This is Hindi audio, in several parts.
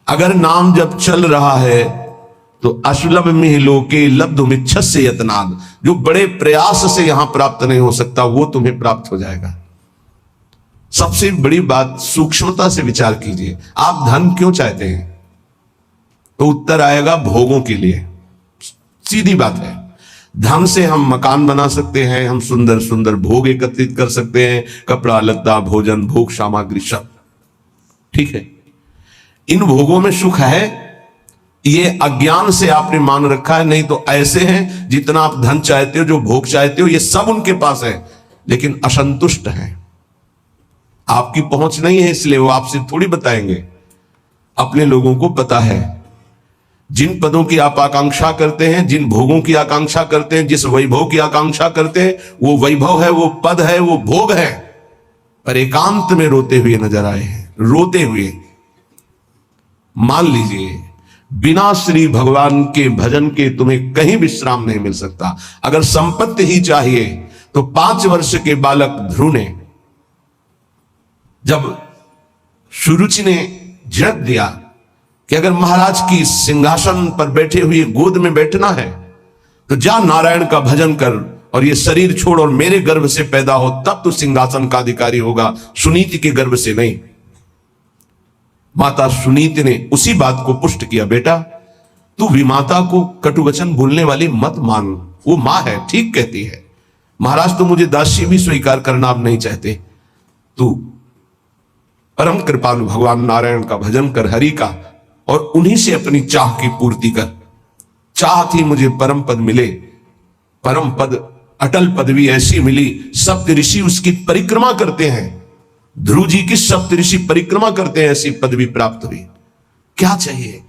अगर नाम जब चल रहा है तो अशुलभ में लोके लब्धुमिच्छस्य यतनाद, जो बड़े प्रयास से यहां प्राप्त नहीं हो सकता वो तुम्हें प्राप्त हो जाएगा। सबसे बड़ी बात, सूक्ष्मता से विचार कीजिए। आप धन क्यों चाहते हैं? तो उत्तर आएगा भोगों के लिए। सीधी बात है। धन से हम मकान बना सकते हैं, हम सुंदर सुंदर भोग एकत्रित कर सकते हैं, कपड़ा लत्ता भोजन भोग सामग्री सब ठीक है। इन भोगों में सुख है, ये अज्ञान से आपने मान रखा है। नहीं तो ऐसे हैं जितना आप धन चाहते हो, जो भोग चाहते हो, ये सब उनके पास है लेकिन असंतुष्ट हैं। आपकी पहुंच नहीं है इसलिए वो आपसे थोड़ी बताएंगे। अपने लोगों को पता है। जिन पदों की आप आकांक्षा करते हैं, जिन भोगों की आकांक्षा करते हैं, जिस वैभव की आकांक्षा करते हैं, वो वैभव है, वो पद है, वो भोग है, पर एकांत में रोते हुए नजर आए हैं। रोते हुए। मान लीजिए बिना श्री भगवान के भजन के तुम्हें कहीं विश्राम नहीं मिल सकता। अगर संपत्ति ही चाहिए तो 5 वर्ष के बालक ध्रुव ने जब सुरुचि ने झड़क दिया कि अगर महाराज की सिंहासन पर बैठे हुए गोद में बैठना है तो जा नारायण का भजन कर और ये शरीर छोड़ और मेरे गर्भ से पैदा हो, तब तो सिंहासन का अधिकारी होगा, सुनीति के गर्भ से नहीं। माता सुनीति ने उसी बात को पुष्ट किया, बेटा तू विमाता को कटुवचन बोलने वाली मत मान, वो मां है, ठीक कहती है। महाराज तो मुझे दासी भी स्वीकार करना आप नहीं चाहते, तू परम कृपालु भगवान नारायण का भजन कर, हरि का, और उन्हीं से अपनी चाह की पूर्ति कर। चाह थी मुझे परम पद मिले, परम पद अटल पदवी ऐसी मिली, सप्त ऋषि उसकी परिक्रमा करते हैं। ध्रुव जी की सप्त ऋषि परिक्रमा करते हैं, ऐसी पदवी प्राप्त हुई। क्या चाहिए?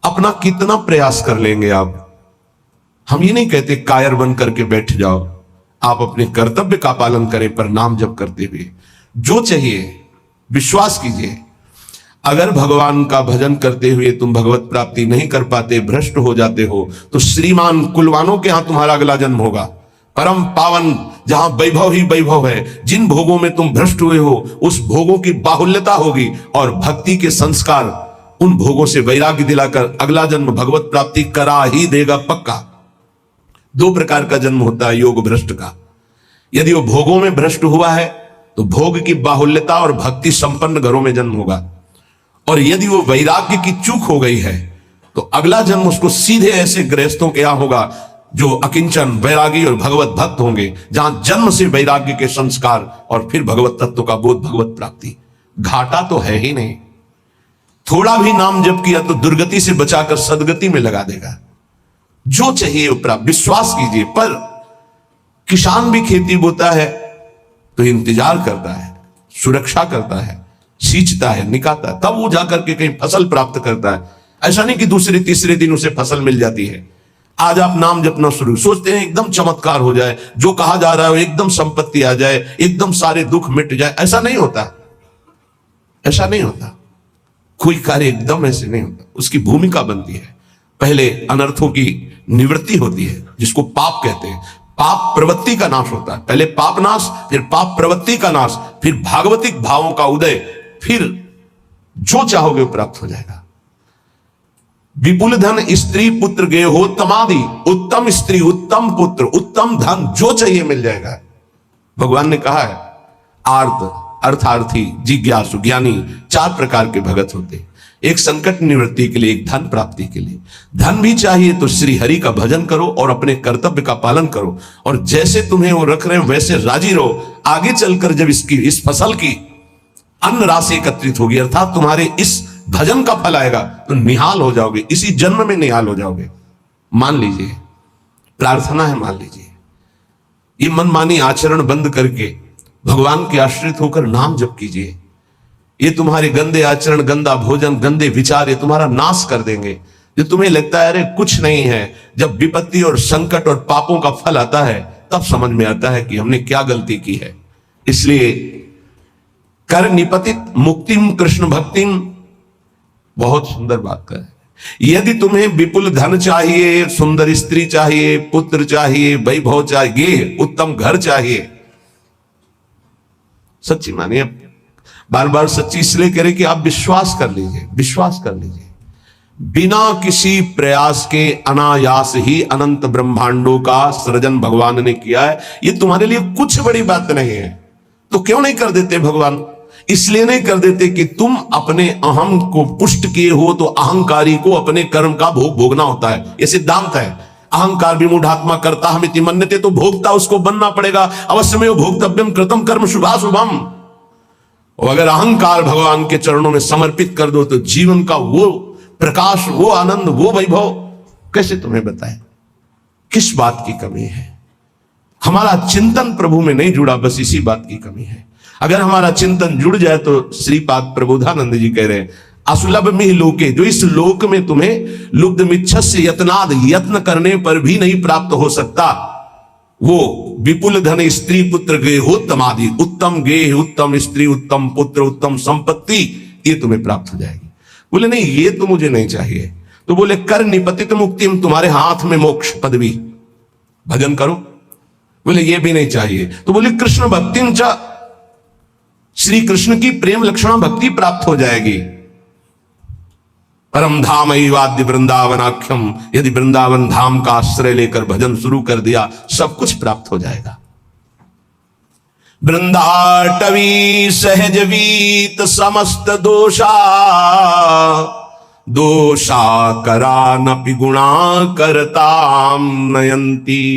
अपना कितना प्रयास कर लेंगे आप? हम ये नहीं कहते कायर बन करके बैठ जाओ, आप अपने कर्तव्य का पालन करें पर नाम जप करते हुए। जो चाहिए विश्वास कीजिए, अगर भगवान का भजन करते हुए तुम भगवत प्राप्ति नहीं कर पाते, भ्रष्ट हो जाते हो, तो श्रीमान कुलवानों के यहां तुम्हारा अगला जन्म होगा। परम पावन जहां वैभव ही वैभव है, जिन भोगों में तुम भ्रष्ट हुए हो उस भोगों की बाहुल्यता होगी, और भक्ति के संस्कार उन भोगों से वैराग्य दिलाकर अगला जन्म भगवत प्राप्ति करा ही देगा पक्का। 2 प्रकार का जन्म होता है योग भ्रष्ट का। यदि वो भोगों में भ्रष्ट हुआ है तो भोग की बाहुल्यता और भक्ति संपन्न घरों में जन्म होगा, और यदि वो वैराग्य की चूक हो गई है तो अगला जन्म उसको सीधे ऐसे गृहस्थों के यहां होगा जो अकिंचन वैरागी और भगवत भक्त होंगे, जहां जन्म से वैराग्य के संस्कार और फिर भगवत तत्व का बोध, भगवत प्राप्ति। घाटा तो है ही नहीं। थोड़ा भी नाम जप किया तो दुर्गति से बचाकर सदगति में लगा देगा। जो चाहिए वो प्राप्त, विश्वास कीजिए। पर किसान भी खेती बोता है तो इंतजार करता है, सुरक्षा करता है, सींचता है, निकालता है, तब वो जाकर के कहीं फसल प्राप्त करता है। ऐसा नहीं कि दूसरे तीसरे दिन उसे फसल मिल जाती है। आज आप नाम जपना शुरू, सोचते हैं एकदम चमत्कार हो जाए, जो कहा जा रहा है एकदम संपत्ति आ जाए, एकदम सारे दुख मिट जाए। ऐसा नहीं होता, ऐसा नहीं होता। कोई कार्य एकदम ऐसे नहीं होता, उसकी भूमिका बनती है। पहले अनर्थों की निवृत्ति होती है, जिसको पाप कहते हैं। पाप प्रवृत्ति का नाश होता है, पहले पाप नाश, फिर पाप प्रवृत्ति का नाश, फिर भागवतिक भावों का उदय, फिर जो चाहोगे प्राप्त हो जाएगा। विपुल धन स्त्री पुत्र गे हो तमादि, उत्तम स्त्री उत्तम पुत्र उत्तम धन जो चाहिए मिल जाएगा। भगवान ने कहा है आर्त अर्थार्थी जिज्ञासु ज्ञानी 4 प्रकार के भगत होते हैं। एक संकट निवृत्ति के लिए, एक धन प्राप्ति के लिए। धन भी चाहिए तो श्री हरि का भजन करो और अपने कर्तव्य का पालन करो, और जैसे तुम्हें वो रख रहे हैं वैसे राजी रहो। आगे चलकर जब इस फसल की अन्न राशि एकत्रित होगी, अर्थात तुम्हारे इस भजन का फल आएगा, तो निहाल हो जाओगे, इसी जन्म में निहाल हो जाओगे। मान लीजिए, प्रार्थना है, मान लीजिए ये मनमानी आचरण बंद करके भगवान के आश्रित होकर नाम जप कीजिए। ये तुम्हारे गंदे आचरण, गंदा भोजन, गंदे विचार ये तुम्हारा नाश कर देंगे। जो तुम्हें लगता है अरे कुछ नहीं है, जब विपत्ति और संकट और पापों का फल आता है तब समझ में आता है कि हमने क्या गलती की है। इसलिए कर निपतित मुक्तिम कृष्ण भक्तिम, बहुत सुंदर बात कर। यदि तुम्हें विपुल धन चाहिए, सुंदर स्त्री चाहिए, पुत्र चाहिए, वैभव चाहिए, उत्तम घर चाहिए, सच्ची मानिए बार बार सच्ची इसलिए कह रहे कि आप विश्वास कर लीजिए, विश्वास कर लीजिए। बिना किसी प्रयास के अनायास ही अनंत ब्रह्मांडों का सृजन भगवान ने किया है। ये तुम्हारे लिए कुछ बड़ी बात नहीं है, तो क्यों नहीं कर देते भगवान? इसलिए नहीं कर देते कि तुम अपने अहम को पुष्ट किए हो, तो अहंकारी को अपने कर्म का भोग भोगना होता है। यह सिद्धांत है। अहंकार विमूढ़ात्मा करता हमिति मन्यते, तो भोगता उसको बनना पड़ेगा। अवश्य में भोक्तव्यम कृतम कर्म शुभाशुभम। और अगर अहंकार भगवान के चरणों में समर्पित कर दो तो जीवन का वो प्रकाश, वो आनंद, वो वैभव कैसे तुम्हें बताए? किस बात की कमी है? हमारा चिंतन प्रभु में नहीं जुड़ा, बस इसी बात की कमी है। अगर हमारा चिंतन जुड़ जाए तो श्रीपाद प्रबोधानंद जी कह रहे हैं, असुलभ मिह लोके, जो इस लोक में तुम्हें लुब्ध मिच्छस्य यत्नाद, यत्न करने पर भी नहीं प्राप्त हो सकता, वो विपुल धन स्त्री पुत्र गेहोत्तम आदि, उत्तम गेह, उत्तम स्त्री, उत्तम पुत्र, उत्तम संपत्ति, ये तुम्हें प्राप्त हो जाएगी। बोले नहीं, ये तो मुझे नहीं चाहिए। तो बोले कर निपतित मुक्तिम, तुम्हारे हाथ में मोक्ष पदवी, भजन करो। बोले ये भी नहीं चाहिए। तो बोले कृष्ण भक्तिम च, श्री कृष्ण की प्रेम लक्षणा भक्ति प्राप्त हो जाएगी। परम धाम वाद्य वृंदावनाख्यम, यदि वृंदावन धाम का आश्रय लेकर भजन शुरू कर दिया, सब कुछ प्राप्त हो जाएगा। वृंदाटवी सहज वीत समस्त दोषा, दोषा करा नपि गुणा करताम नयंती,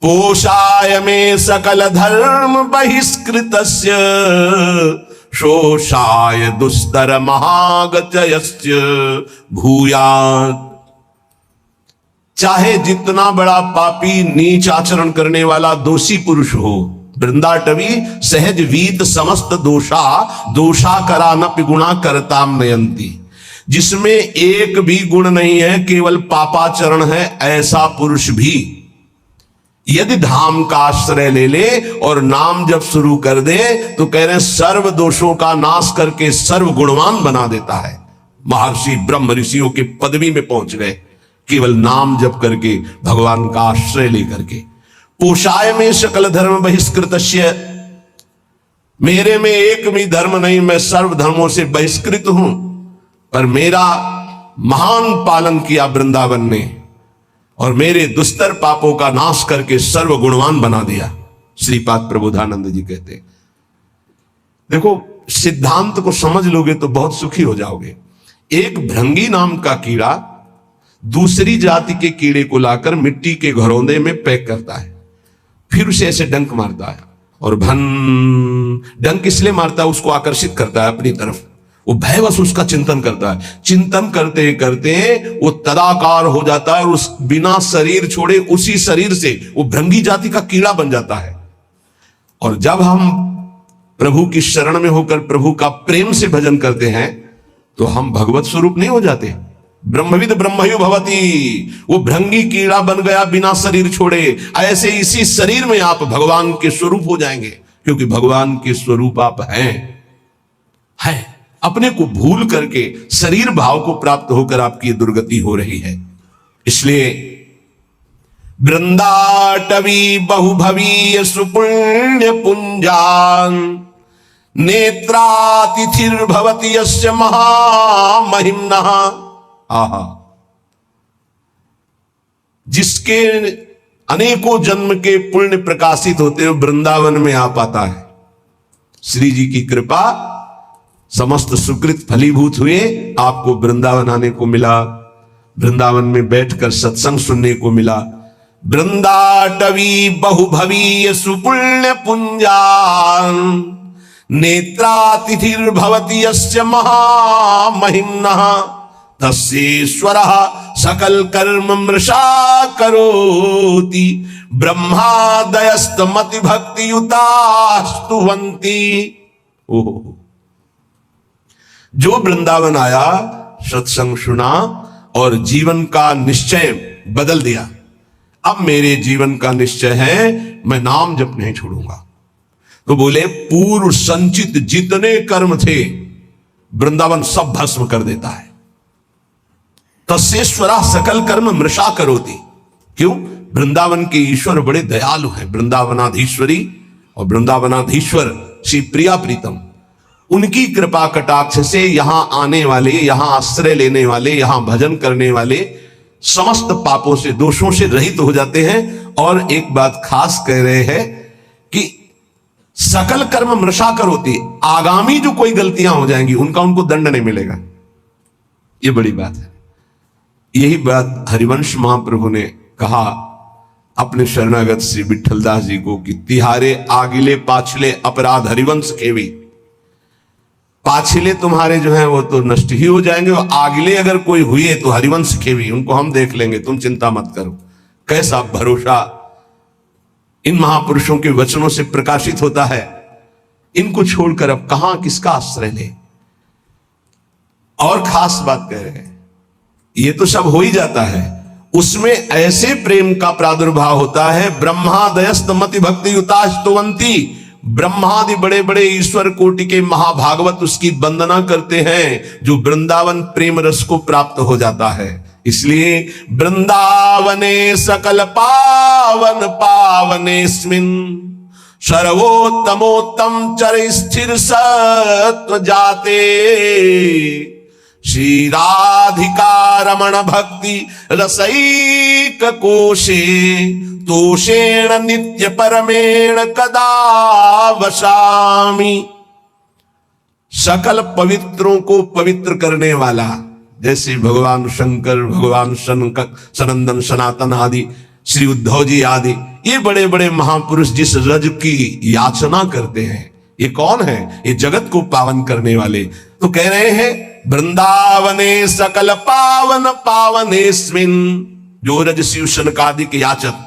पोषाय में सकल धर्म बहिष्कृतस्य, शोषाय दुस्तर महागचयस्य भूयात्। चाहे जितना बड़ा पापी, नीच आचरण करने वाला दोषी पुरुष हो, वृंदाटवी सहज वीत समस्त दोषा, दोषा करा नपि गुणा करताम नयंती। जिसमें एक भी गुण नहीं है, केवल पापाचरण है, ऐसा पुरुष भी यदि धाम का आश्रय ले ले और नाम जब शुरू कर दे, तो कह रहे हैं सर्व दोषों का नाश करके सर्व गुणवान बना देता है। महर्षि ब्रह्म ऋषियों के पदवी में पहुंच गए केवल नाम जप करके, भगवान का आश्रय लेकर के। पोषाय में सकल धर्म बहिष्कृतस्य, मेरे में एक भी धर्म नहीं, मैं सर्व धर्मों से बहिष्कृत हूं, पर मेरा महान पालन किया वृंदावन ने और मेरे दुस्तर पापों का नाश करके सर्व गुणवान बना दिया। श्रीपाद प्रबोधानंद जी कहते, देखो सिद्धांत को समझ लोगे तो बहुत सुखी हो जाओगे। एक भृंगी नाम का कीड़ा दूसरी जाति के कीड़े को लाकर मिट्टी के घरौंदे में पैक करता है, फिर उसे ऐसे डंक मारता है, और भन डंक इसलिए मारता है, उसको आकर्षित करता है अपनी तरफ। वो भयवश उसका चिंतन करता है, चिंतन करते करते वो तदाकार हो जाता है और उस बिना शरीर छोड़े उसी शरीर से वो भृंगी जाति का कीड़ा बन जाता है। और जब हम प्रभु की शरण में होकर प्रभु का प्रेम से भजन करते हैं तो हम भगवत स्वरूप नहीं हो जाते। ब्रह्मविद ब्रह्मयु भवती, वो भृंगी कीड़ा बन गया बिना शरीर छोड़े, ऐसे इसी शरीर में आप भगवान के स्वरूप हो जाएंगे, क्योंकि भगवान के स्वरूप आप हैं। अपने को भूल करके शरीर भाव को प्राप्त होकर आपकी दुर्गति हो रही है। इसलिए वृंदाटवी बहुभवीय सुपुण्य पुंजान, नेत्रातिथिर्भवति यस्य महामहिम्नः। आहा, जिसके अनेकों जन्म के पुण्य प्रकाशित होते हुए वृंदावन में आ पाता है। श्री जी की कृपा, समस्त सुकृत फलीभूत हुए, आपको वृंदावन आने को मिला, वृंदावन में बैठकर सत्संग सुनने को मिला। वृंदाटवी बहुभवीय सुपुण्य पुंजान, नेत्रातिथिर्भवति यस्य महामहिम्नः, तस्येश्वरः सकल कर्म मृषा करोति, ब्रह्मादयस्तमति भक्ति युतास्तुवन्ति। ओहो, जो वृंदावन आया, सत्संग सुना और जीवन का निश्चय बदल दिया। अब मेरे जीवन का निश्चय है, मैं नाम जप नहीं छोड़ूंगा। तो बोले पूर्व संचित जितने कर्म थे वृंदावन सब भस्म कर देता है। तस्येश्वरा सकल कर्म मृषा करोति। क्यों? वृंदावन के ईश्वर बड़े दयालु हैं। वृंदावनाधीश्वरी और वृंदावनाधीश्वर श्री प्रिया प्रीतम, उनकी कृपा कटाक्ष से यहां आने वाले, यहां आश्रय लेने वाले, यहां भजन करने वाले समस्त पापों से, दोषों से रहित हो जाते हैं। और एक बात खास कह रहे हैं कि सकल कर्म मृषा कर होती, आगामी जो कोई गलतियां हो जाएंगी उनका उनको दंड नहीं मिलेगा। यह बड़ी बात है। यही बात हरिवंश महाप्रभु ने कहा अपने शरणागत श्री विठलदास जी को कि तिहारे आगिले पाछले अपराध हरिवंश केवी। पाछले तुम्हारे जो है वो तो नष्ट ही हो जाएंगे, और आगिले अगर कोई हुए तो हरिवंश केवी, उनको हम देख लेंगे, तुम चिंता मत करो। कैसा भरोसा इन महापुरुषों के वचनों से प्रकाशित होता है। इनको छोड़कर अब कहां किसका आश्रय ले। और खास बात कह रहे हैं, ये तो सब हो ही जाता है, उसमें ऐसे प्रेम का प्रादुर्भाव होता है। ब्रह्मादयस्त मति भक्ति युतास्तुवंती, ब्रह्मादि बड़े बड़े ईश्वर कोटि के महाभागवत उसकी वंदना करते हैं, जो वृंदावन प्रेम रस को प्राप्त हो जाता है। इसलिए वृंदावने सकल पावन पावनेस्मिन सर्वोत्तमोत्तम चर स्थिर सत्व जाते श्री राधिका रमण भक्ति रसैक कोशे तोषेण नित्य परमेण कदा वसामि। सकल पवित्रों को पवित्र करने वाला, जैसे भगवान शंकर, भगवान सनंदन सनातन आदि, श्री उद्धव जी आदि, ये बड़े बड़े महापुरुष जिस रज की याचना करते हैं, ये कौन है? ये जगत को पावन करने वाले। तो कह रहे हैं वृंदावने सकल पावन पावनेस्मिन, जो रज शिव शनकादिक याचक,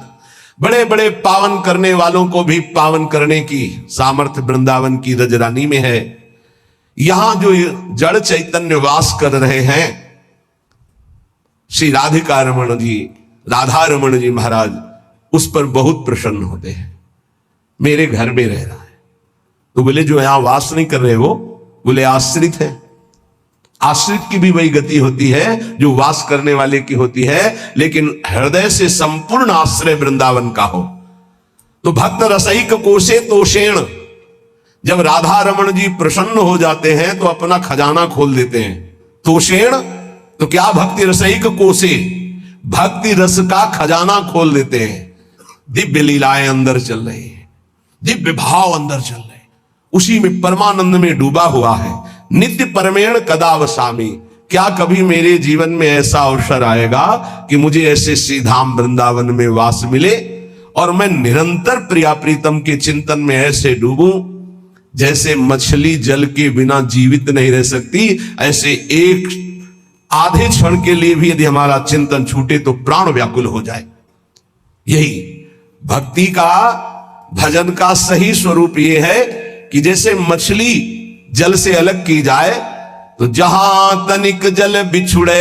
बड़े बड़े पावन करने वालों को भी पावन करने की सामर्थ्य वृंदावन की रजरानी में है। यहां जो जड़ चैतन्य वास कर रहे हैं, श्री राधिका रमण जी, राधा रमण जी महाराज, उस पर बहुत प्रसन्न होते हैं। मेरे घर में रह रहा है, तो बोले जो यहां वास नहीं कर रहे वो, बोले आश्रित है। आश्रित की भी वही गति होती है जो वास करने वाले की होती है, लेकिन हृदय से संपूर्ण आश्रय वृंदावन का हो। तो भक्त रसैक कोशे तोषेण, जब राधा रमण जी प्रसन्न हो जाते हैं तो अपना खजाना खोल देते हैं। तोषेण तो क्या, भक्ति रसैक कोशे, भक्ति रस का खजाना खोल देते हैं। दिव्य लीलाएं अंदर चल रही है, दिव्य भाव अंदर चल रहे, उसी में परमानंद में डूबा हुआ है। नित्य परमेण कदा वसामि, क्या कभी मेरे जीवन में ऐसा अवसर आएगा कि मुझे ऐसे श्रीधाम वृंदावन में वास मिले और मैं निरंतर प्रिया प्रीतम के चिंतन में ऐसे डूबूं जैसे मछली जल के बिना जीवित नहीं रह सकती। ऐसे एक आधे क्षण के लिए भी यदि हमारा चिंतन छूटे तो प्राण व्याकुल हो जाए। यही भक्ति का, भजन का सही स्वरूप यह है कि जैसे मछली जल से अलग की जाए तो जहां तनिक जल बिछुड़े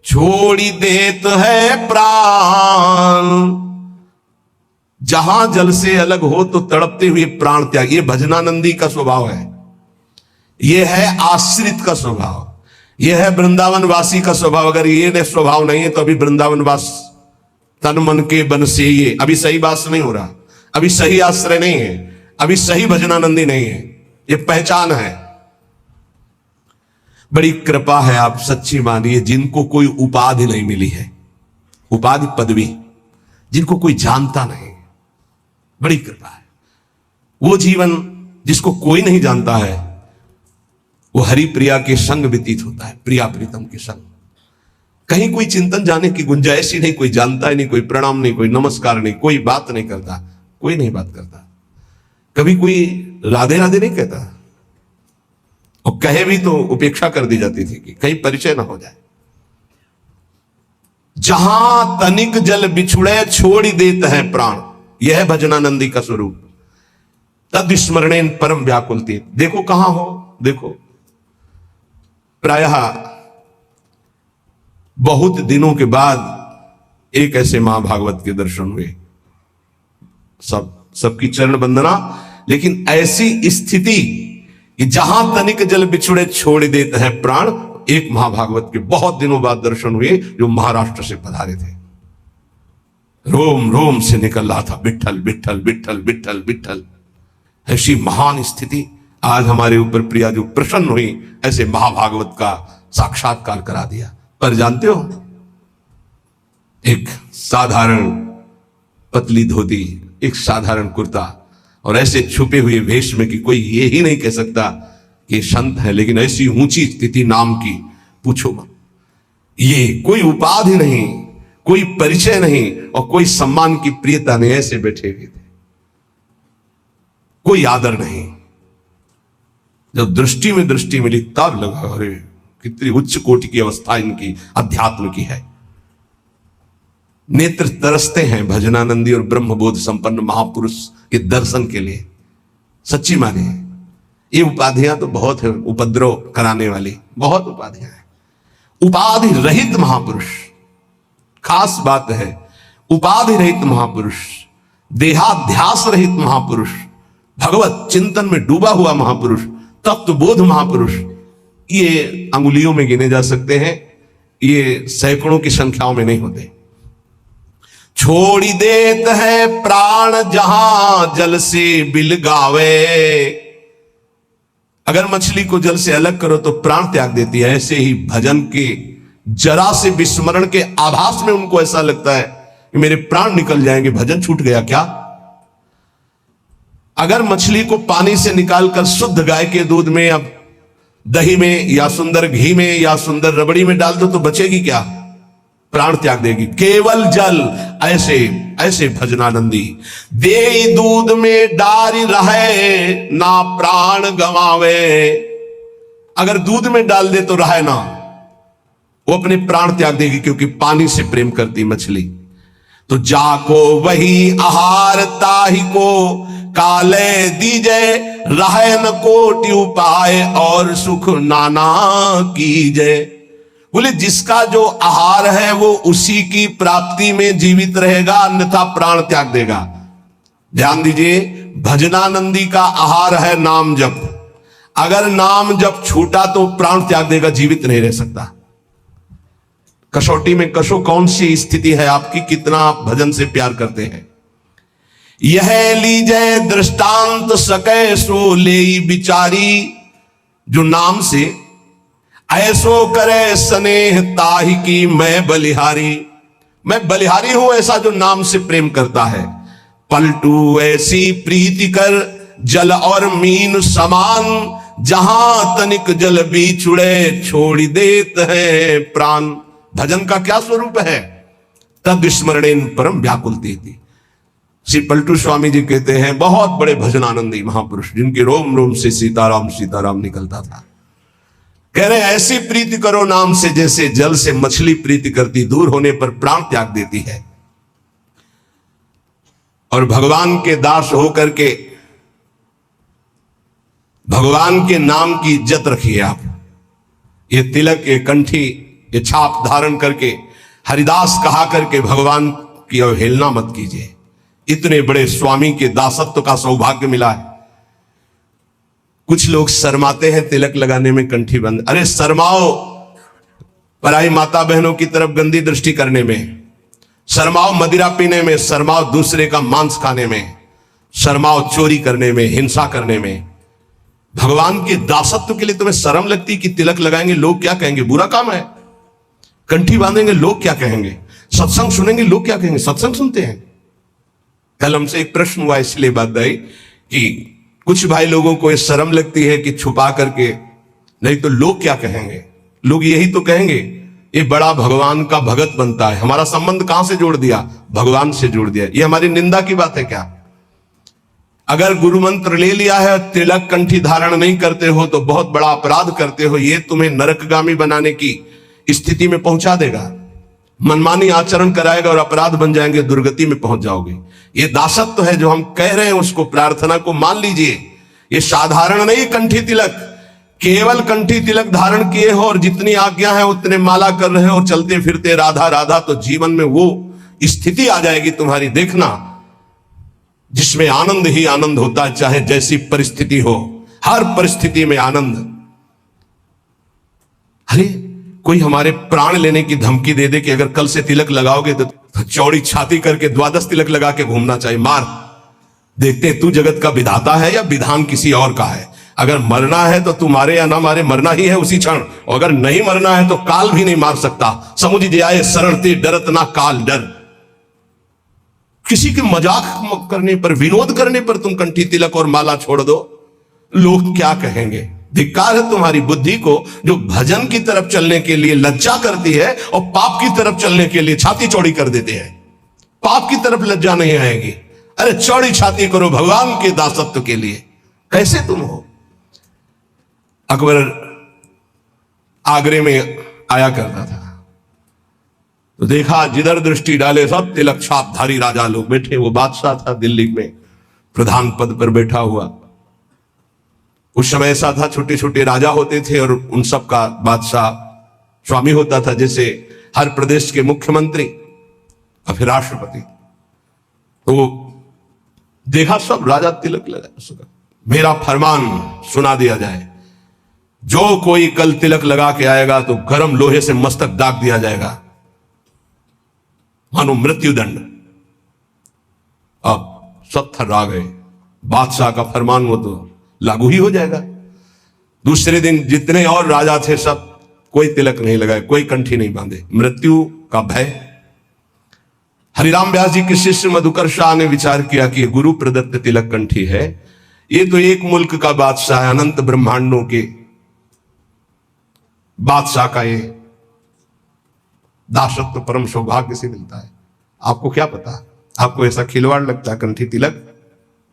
छोड़ी देत है प्राण। जहां जल से अलग हो तो तड़पते हुए प्राण त्याग, ये भजनानंदी का स्वभाव है, यह है आश्रित का स्वभाव, यह है वृंदावन वासी का स्वभाव। अगर ये स्वभाव नहीं है तो अभी वृंदावन वास तन मन के बन से, ये अभी सही वास नहीं हो रहा, अभी सही आश्रय नहीं है, अभी सही भजनानंदी नहीं है। ये पहचान है। बड़ी कृपा है, आप सच्ची मानिए, जिनको कोई उपाधि नहीं मिली है, उपाधि पदवी, जिनको कोई जानता नहीं, बड़ी कृपा है। वो जीवन जिसको कोई नहीं जानता है वो हरि प्रिया के संग व्यतीत होता है, प्रिया प्रीतम के संग। कहीं कोई चिंतन जाने की गुंजाइश ही नहीं, कोई जानता ही नहीं, कोई प्रणाम नहीं, कोई नमस्कार नहीं, कोई बात नहीं करता, कोई नहीं बात करता, कभी कोई राधे राधे नहीं कहता, और कहे भी तो उपेक्षा कर दी जाती थी कि कहीं परिचय ना हो जाए। जहां तनिक जल बिछुड़े छोड़ देता है प्राण, यह है भजनानंदी का स्वरूप। तद स्मरणेन परम व्याकुलती। देखो कहां हो, देखो प्रायः बहुत दिनों के बाद एक ऐसे महाभागवत के दर्शन हुए, सबकी चरण वंदना, लेकिन ऐसी स्थिति कि जहां तनिक जल बिछुड़े छोड़ देते हैं प्राण, एक महाभागवत के बहुत दिनों बाद दर्शन हुए जो महाराष्ट्र से पधारे थे। रोम रोम से निकल रहा था विठल विठल विठल विठल विठल। ऐसी महान स्थिति आज हमारे ऊपर प्रिया जो प्रसन्न हुई, ऐसे महाभागवत का साक्षात्कार करा दिया। पर जानते हो, एक साधारण पतली धोती, एक साधारण कुर्ता और ऐसे छुपे हुए वेश में कि कोई ये ही नहीं कह सकता कि संत है, लेकिन ऐसी ऊंची स्थिति नाम की, पूछो मत। ये कोई उपाधि नहीं, कोई परिचय नहीं और कोई सम्मान की प्रियता नहीं, ऐसे बैठे हुए थे, कोई आदर नहीं। जब दृष्टि में दृष्टि मिली तब लगा अरे कितनी उच्च कोटि की अवस्था इनकी अध्यात्म की है। नेत्र तरसते हैं भजनानंदी और ब्रह्मबोध संपन्न महापुरुष के दर्शन के लिए। सच्ची माने ये उपाधियां तो बहुत है, उपद्रव कराने वाली बहुत उपाधियां हैं। उपाधि रहित महापुरुष, खास बात है, उपाधि रहित महापुरुष, देहाध्यास रहित महापुरुष, भगवत चिंतन में डूबा हुआ महापुरुष, तत्वबोध महापुरुष, ये अंगुलियों में गिने जा सकते हैं, ये सैकड़ों की संख्याओं में नहीं होते। छोड़ी देत है प्राण जहां जल से बिल गावे। अगर मछली को जल से अलग करो तो प्राण त्याग देती है, ऐसे ही भजन के जरा से विस्मरण के आभास में उनको ऐसा लगता है कि मेरे प्राण निकल जाएंगे, भजन छूट गया क्या। अगर मछली को पानी से निकालकर शुद्ध गाय के दूध में, अब दही में या सुंदर घी में या सुंदर रबड़ी में डाल दो तो बचेगी क्या, प्राण त्याग देगी। केवल जल, ऐसे ऐसे भजनानंदी दे दूध में डारी रहे ना प्राण गवावे। अगर दूध में डाल दे तो रहे ना, वो अपने प्राण त्याग देगी, क्योंकि पानी से प्रेम करती मछली। तो जाको वही आहार ताही को काले दीजे, रहे न कोटि उपाय और सुख नाना कीजे। बोले जिसका जो आहार है वो उसी की प्राप्ति में जीवित रहेगा, अन्यथा प्राण त्याग देगा। ध्यान दीजिए, भजनानंदी का आहार है नाम जप। अगर नाम जप छूटा तो प्राण त्याग देगा, जीवित नहीं रह सकता। कसौटी में कसो कौन सी स्थिति है आपकी, कितना आप भजन से प्यार करते हैं। यह लीजे दृष्टांत सके सो ले बिचारी, जो नाम से ऐसो करे स्नेह ताहि की मैं बलिहारी। मैं बलिहारी हूं ऐसा जो नाम से प्रेम करता है। पलटू ऐसी प्रीति कर जल और मीन समान, जहां तनिक जल बिछुड़े छोड़ देत है प्राण। भजन का क्या स्वरूप है, तद स्मरणेन परम व्याकुलती थी। श्री पलटू स्वामी जी कहते हैं, बहुत बड़े भजनानंदी महापुरुष जिनके रोम रोम से सीताराम सीताराम निकलता था। कह रहे ऐसी प्रीति करो नाम से जैसे जल से मछली प्रीति करती, दूर होने पर प्राण त्याग देती है। और भगवान के दास होकर के भगवान के नाम की इज्जत रखिए आप। ये तिलक, ये कंठी, ये छाप धारण करके हरिदास कहा करके भगवान की अवहेलना मत कीजिए। इतने बड़े स्वामी के दासत्व का सौभाग्य मिला है। कुछ लोग शर्माते हैं तिलक लगाने में, कंठी बंद। अरे शर्माओ पराई माता बहनों की तरफ गंदी दृष्टि करने में, शर्माओ मदिरा पीने में, शर्माओ दूसरे का मांस खाने में, शर्माओ चोरी करने में, हिंसा करने में। भगवान के दासत्व के लिए तुम्हें शर्म लगती कि तिलक लगाएंगे लोग क्या कहेंगे, बुरा काम है। कंठी बांधेंगे लोग क्या कहेंगे, सत्संग सुनेंगे लोग क्या कहेंगे। सत्संग सुनते हैं। कल हमसे एक प्रश्न हुआ, इसलिए बात आई कि कुछ भाई लोगों को ये शर्म लगती है कि छुपा करके, नहीं तो लोग क्या कहेंगे। लोग यही तो कहेंगे ये बड़ा भगवान का भगत बनता है। हमारा संबंध कहां से जोड़ दिया, भगवान से जोड़ दिया। ये हमारी निंदा की बात है क्या। अगर गुरु मंत्र ले लिया है, तिलक कंठी धारण नहीं करते हो तो बहुत बड़ा अपराध करते हो। ये तुम्हें नरकगामी बनाने की स्थिति में पहुंचा देगा। मनमानी आचरण कराएगा और अपराध बन जाएंगे, दुर्गति में पहुंच जाओगे। ये दासत्व है जो हम कह रहे हैं, उसको प्रार्थना को मान लीजिए। ये साधारण नहीं कंठी तिलक, केवल कंठी तिलक धारण किए हो और जितनी आज्ञा है उतने माला कर रहे हो और चलते फिरते राधा राधा, तो जीवन में वो स्थिति आ जाएगी तुम्हारी, देखना, जिसमें आनंद ही आनंद होता है, चाहे जैसी परिस्थिति हो, हर परिस्थिति में आनंद। अरे कोई हमारे प्राण लेने की धमकी दे दे कि अगर कल से तिलक लगाओगे तो चौड़ी छाती करके 12 तिलक लगा के घूमना चाहिए, मार, देखते तू जगत का विधाता है या विधान किसी और का है। अगर मरना है तो तू मारे या ना मारे, मरना ही है उसी क्षण। और अगर नहीं मरना है तो काल भी नहीं मार सकता। समुझ जाए सरलते डरत ना काल डर। किसी के मजाक करने पर, विनोद करने पर तुम कंठी तिलक और माला छोड़ दो, लोग क्या कहेंगे। धिक्कार है तुम्हारी बुद्धि को जो भजन की तरफ चलने के लिए लज्जा करती है और पाप की तरफ चलने के लिए छाती चौड़ी कर देते हैं। पाप की तरफ लज्जा नहीं आएगी। अरे चौड़ी छाती करो भगवान के दासत्व के लिए। कैसे तुम हो। अकबर आगरे में आया करता था तो देखा जिधर दृष्टि डाले सब तिलक छापधारी राजा लोग बैठे। वो बादशाह था दिल्ली में, प्रधान पद पर बैठा हुआ। उस समय ऐसा था, छोटे छोटे राजा होते थे और उन सब का बादशाह स्वामी होता था, जैसे हर प्रदेश के मुख्यमंत्री और फिर राष्ट्रपति। तो देखा सब राजा तिलक लगा। मेरा फरमान सुना दिया जाए, जो कोई कल तिलक लगा के आएगा तो गर्म लोहे से मस्तक दाग दिया जाएगा, मानो मृत्युदंड। अब सब थर्रा गए। बादशाह का फरमान वो तो लागू ही हो जाएगा। दूसरे दिन जितने और राजा थे सब कोई तिलक नहीं लगाए, कोई कंठी नहीं बांधे, मृत्यु का भय। हरिराम व्यास जी के शिष्य मधुकर शाह ने विचार किया कि गुरु प्रदत्त तिलक कंठी है, ये तो एक मुल्क का बादशाह है, अनंत ब्रह्मांडों के बादशाह का ये दासत्व परम सौभाग्य से मिलता है। आपको क्या पता, आपको ऐसा खिलवाड़ लगता है कंठी तिलक?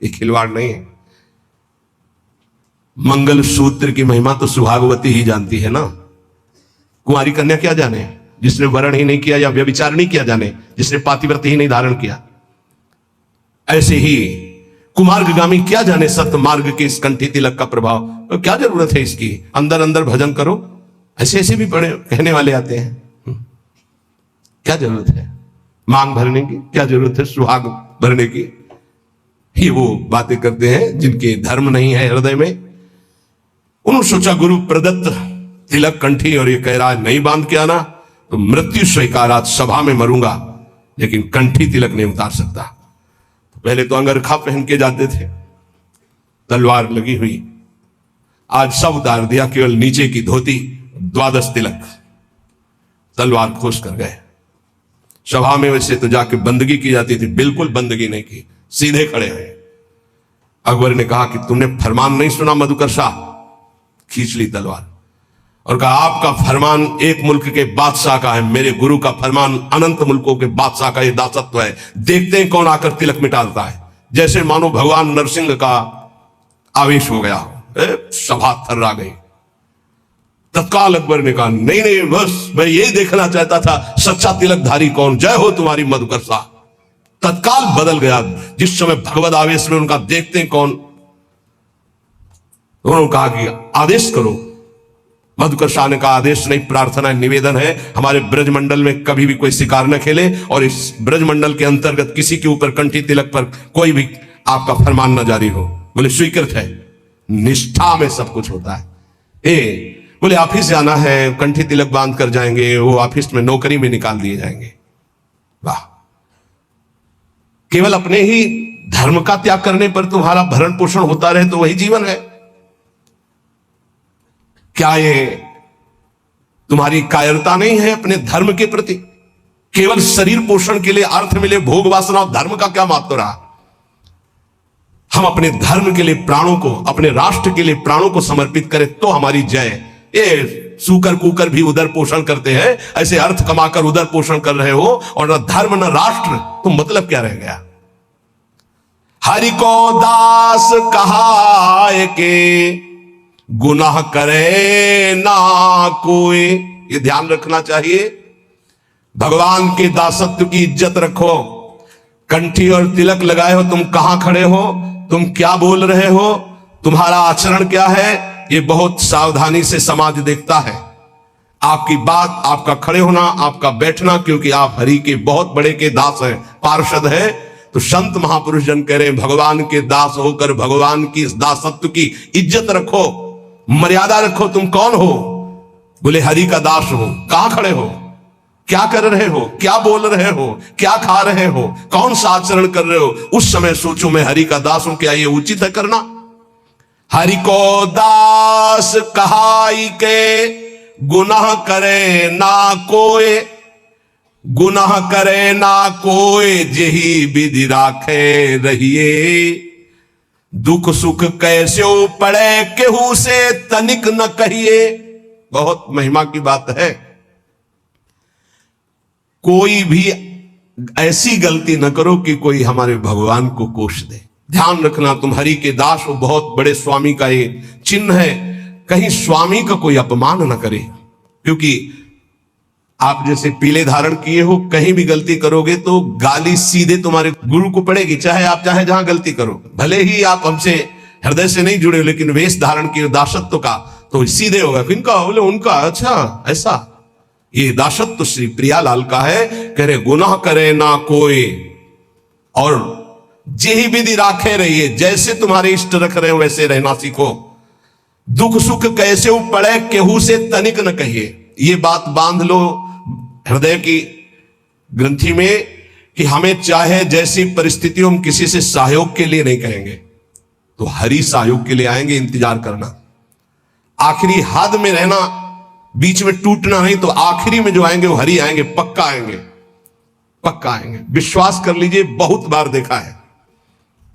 ये खिलवाड़ नहीं है। मंगल सूत्र की महिमा तो सुहागवती ही जानती है ना। कुंवारी कन्या क्या जाने, जिसने वरण ही नहीं किया या व्यभिचार नहीं किया जाने, जिसने पातिव्रत ही नहीं धारण किया। ऐसे ही कुमार्गामी क्या जाने सत्य मार्ग के इस कंठी तिलक का प्रभाव। तो क्या जरूरत है इसकी, अंदर अंदर भजन करो। ऐसे ऐसे भी बड़े कहने वाले आते हैं, क्या जरूरत है मांग भरने की, क्या जरूरत है सुहाग भरने की। ये वो बातें करते हैं जिनके धर्म नहीं है हृदय में। उन्होंने सोचा गुरु प्रदत्त तिलक कंठी, और ये कह रहा है नहीं बांध के आना तो मृत्यु स्वीकार, आज सभा में मरूंगा लेकिन कंठी तिलक नहीं उतार सकता। तो पहले तो अंगरखा पहन के जाते थे, तलवार लगी हुई, आज सब उतार दिया, केवल नीचे की धोती, द्वादश तिलक, तलवार खोस कर गए। सभा में वैसे तो जाके बंदगी की जाती थी, बिल्कुल बंदगी नहीं की, सीधे खड़े हुए। अकबर ने कहा कि तुमने फरमान नहीं सुना मधुकर शाह? खींच ली तलवार और कहा आपका फरमान एक मुल्क के बादशाह का है, मेरे गुरु का फरमान अनंत मुल्कों के बादशाह का ये दासत्व है। देखते हैं कौन आकर तिलक मिटाता है। जैसे मानो भगवान नरसिंह का आवेश हो गया, सभा थर्रा गई। तत्काल अकबर ने कहा नहीं नहीं, बस मैं ये देखना चाहता था सच्चा तिलकधारी कौन, जय हो तुम्हारी मधुकर शाह। तत्काल बदल गया। जिस समय भगवत आवेश में उनका देखते हैं कौन, उन्होंने कहा कि आदेश करो। मधुकर शाह ने कहा आदेश नहीं, प्रार्थना निवेदन है, हमारे ब्रजमंडल में कभी भी कोई शिकार न खेले और इस ब्रजमंडल के अंतर्गत किसी के ऊपर कंठी तिलक पर कोई भी आपका फरमान न जारी हो। बोले स्वीकृत है। निष्ठा में सब कुछ होता है। बोले ऑफिस जाना है, कंठी तिलक बांध कर जाएंगे, वो ऑफिस में नौकरी में निकाल दिए जाएंगे। वाह, केवल अपने ही धर्म का त्याग करने पर तुम्हारा भरण पोषण होता रहे तो वही जीवन है क्या? ये तुम्हारी कायरता नहीं है अपने धर्म के प्रति? केवल शरीर पोषण के लिए अर्थ मिले, भोग वासना और धर्म का क्या महत्व रहा? हम अपने धर्म के लिए प्राणों को, अपने राष्ट्र के लिए प्राणों को समर्पित करें तो हमारी जय। ये सूकर कुकर भी उधर पोषण करते हैं, ऐसे अर्थ कमाकर उधर पोषण कर रहे हो और न धर्म न राष्ट्र, तो मतलब क्या रह गया? हरि को दास कहा के गुनाह करे ना कोई। ये ध्यान रखना चाहिए। भगवान के दासत्व की इज्जत रखो। कंठी और तिलक लगाए हो, तुम कहां खड़े हो, तुम क्या बोल रहे हो, तुम्हारा आचरण क्या है, ये बहुत सावधानी से समाज देखता है। आपकी बात, आपका खड़े होना, आपका बैठना, क्योंकि आप हरि के बहुत बड़े के दास हैं, पार्षद हैं। तो संत महापुरुष जन कह रहे हैं भगवान के दास होकर भगवान की इस दासत्व की इज्जत रखो, मर्यादा रखो। तुम कौन हो? बोले हरि का दास हो। कहां खड़े हो, क्या कर रहे हो, क्या बोल रहे हो, क्या खा रहे हो, कौन सा आचरण कर रहे हो? उस समय सोचो मैं हरि का दास हूं, क्या ये उचित है करना? हरि को दास कहाई के, गुनाह करे ना कोय, गुनाह करे ना कोय, जेही विधि राखे रहिए। दुख सुख कैसे पड़े केहू से तनिक न कहिए। बहुत महिमा की बात है। कोई भी ऐसी गलती न करो कि कोई हमारे भगवान को कोष दे। ध्यान रखना, तुम हरि के दास हो, बहुत बड़े स्वामी का ये चिन्ह है। कहीं स्वामी का कोई अपमान न करे, क्योंकि आप जैसे पीले धारण किए हो, कहीं भी गलती करोगे तो गाली सीधे तुम्हारे गुरु को पड़ेगी, चाहे आप चाहे जहां गलती करो। भले ही आप हमसे हृदय से नहीं जुड़े हो, लेकिन वेश धारण किए दासत्व का तो सीधे होगा। किनका? बोले उनका। अच्छा ऐसा, ये दासत्व श्री प्रियालाल का है। कह रहे गुनाह करे ना कोई, और जेही विधि राखे रहिए। जैसे तुम्हारे इष्ट रख रहे हो वैसे रहना सीखो। दुख सुख कैसे पड़े केहू से तनिक न कहिए। ये बात बांध लो हृदय की ग्रंथि में कि हमें चाहे जैसी परिस्थितियों हम किसी से सहयोग के लिए नहीं कहेंगे, तो हरि सहयोग के लिए आएंगे। इंतजार करना, आखिरी हद में रहना, बीच में टूटना नहीं। तो आखिरी में जो आएंगे वो हरि आएंगे, पक्का आएंगे, पक्का आएंगे। विश्वास कर लीजिए, बहुत बार देखा है,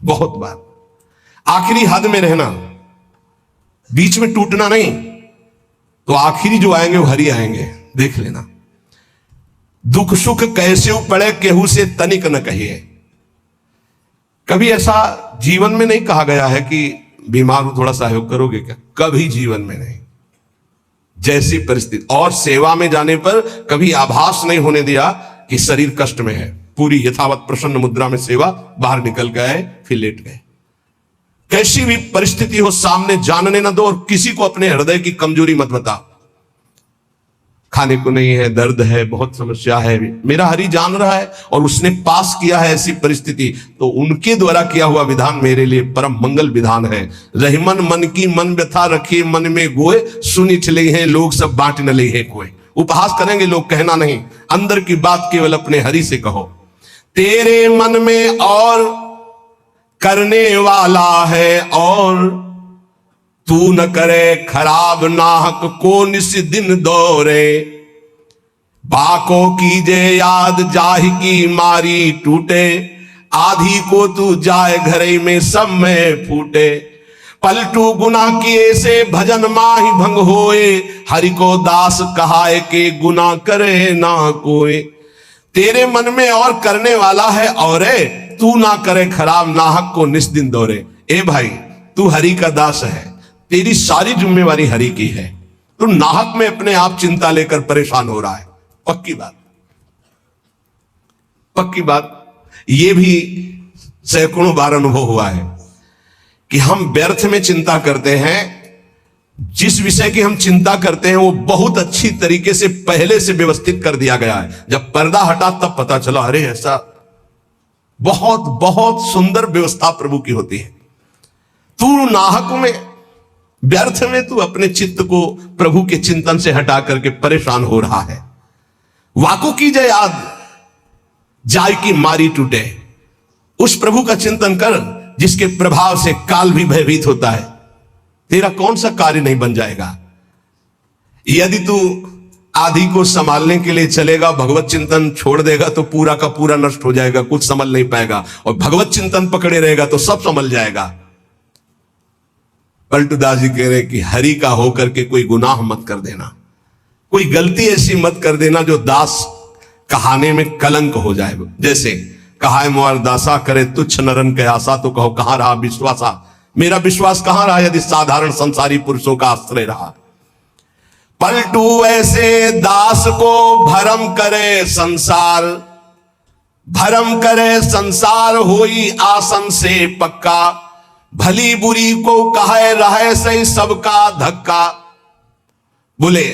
बहुत बार। आखिरी हद में रहना, बीच में टूटना नहीं, तो आखिरी जो आएंगे वो हरि आएंगे। देख लेना। दुख सुख कैसे पड़े केहू से तनिक न कहिए। कभी ऐसा जीवन में नहीं कहा गया है कि बीमार हो थोड़ा सहयोग करोगे क्या? कभी जीवन में नहीं। जैसी परिस्थिति, और सेवा में जाने पर कभी आभास नहीं होने दिया कि शरीर कष्ट में है। पूरी यथावत प्रसन्न मुद्रा में सेवा, बाहर निकल गए, फिर लेट गए। कैसी भी परिस्थिति हो सामने जानने न दो, और किसी को अपने हृदय की कमजोरी मत बता। खाने को नहीं है, दर्द है, बहुत समस्या है, मेरा हरि जान रहा है और उसने पास किया है ऐसी परिस्थिति, तो उनके द्वारा किया हुआ विधान मेरे लिए परम मंगल विधान है। रहीमन मन की मन व्यथा रखिए मन में गोए, सुनी चले हैं लोग सब बांट न ले है कोई। उपहास करेंगे लोग, कहना नहीं, अंदर की बात केवल अपने हरि से कहो। तेरे मन में और करने वाला है, और तू न करे खराब नाहक को निस दिन दौरे। बाको कीजे याद जाहि की मारी टूटे, आधी को तू जाए घरे में सब में फूटे। पलटू गुनाह किए से भजन माही भंग होए, हरि को दास कहाए के गुनाह करे ना कोई। तेरे मन में और करने वाला है, और तू ना करे खराब नाहक को निस दिन दौरे। ए भाई, तू हरि का दास है, तेरी सारी जिम्मेवारी हरि की है। तू नाहक में अपने आप चिंता लेकर परेशान हो रहा है। पक्की बात, पक्की बात। यह भी सैकड़ों बार अनुभव हुआ है कि हम व्यर्थ में चिंता करते हैं। जिस विषय की हम चिंता करते हैं वो बहुत अच्छी तरीके से पहले से व्यवस्थित कर दिया गया है। जब पर्दा हटा तब पता चला, अरे ऐसा। बहुत बहुत सुंदर व्यवस्था प्रभु की होती है। तू नाहक में, व्यर्थ में तू अपने चित्त को प्रभु के चिंतन से हटा करके परेशान हो रहा है। वाको की जय याद जाय की मारी टूटे। उस प्रभु का चिंतन कर जिसके प्रभाव से काल भी भयभीत होता है। तेरा कौन सा कार्य नहीं बन जाएगा। यदि तू आधी को संभालने के लिए चलेगा, भगवत चिंतन छोड़ देगा तो पूरा का पूरा नष्ट हो जाएगा, कुछ संभल नहीं पाएगा। और भगवत चिंतन पकड़े रहेगा तो सब संभल जाएगा। पलटूदास जी कह रहे कि हरि का होकर के कोई गुनाह मत कर देना, कोई गलती ऐसी मत कर देना जो दास कहाने में कलंक हो जाए। जैसे कहा है मुआर दासा करे तुच्छ नरन के आशा, तो कहो कहां रहा विश्वासा। मेरा विश्वास कहां रहा यदि साधारण संसारी पुरुषों का आश्रय रहा। पलटू ऐसे दास को भरम करे संसार, भरम करे संसार होई आसन से पक्का। भली बुरी को कहे रहे सही सबका धक्का। बोले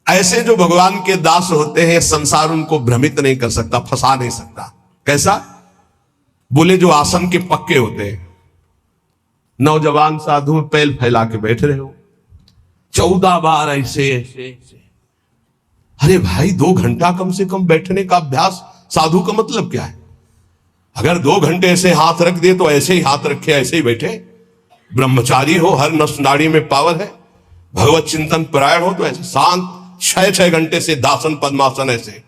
ऐसे जो भगवान के दास होते हैं, संसार उनको भ्रमित नहीं कर सकता, फंसा नहीं सकता। कैसा? बोले जो आसन के पक्के होते हैं। नौजवान साधु में पैल फैला के बैठ रहे हो, 14 बार ऐसे ऐसे ऐसे। अरे भाई 2 घंटा कम से कम बैठने का अभ्यास। साधु का मतलब क्या है? अगर 2 घंटे ऐसे हाथ रख दिए तो ऐसे ही हाथ रखे, ऐसे ही बैठे। ब्रह्मचारी हो, हर नस नाड़ी में पावर है, भगवत चिंतन परायण हो, तो ऐसे शांत 6-6 घंटे से दासन पद्मासन, ऐसे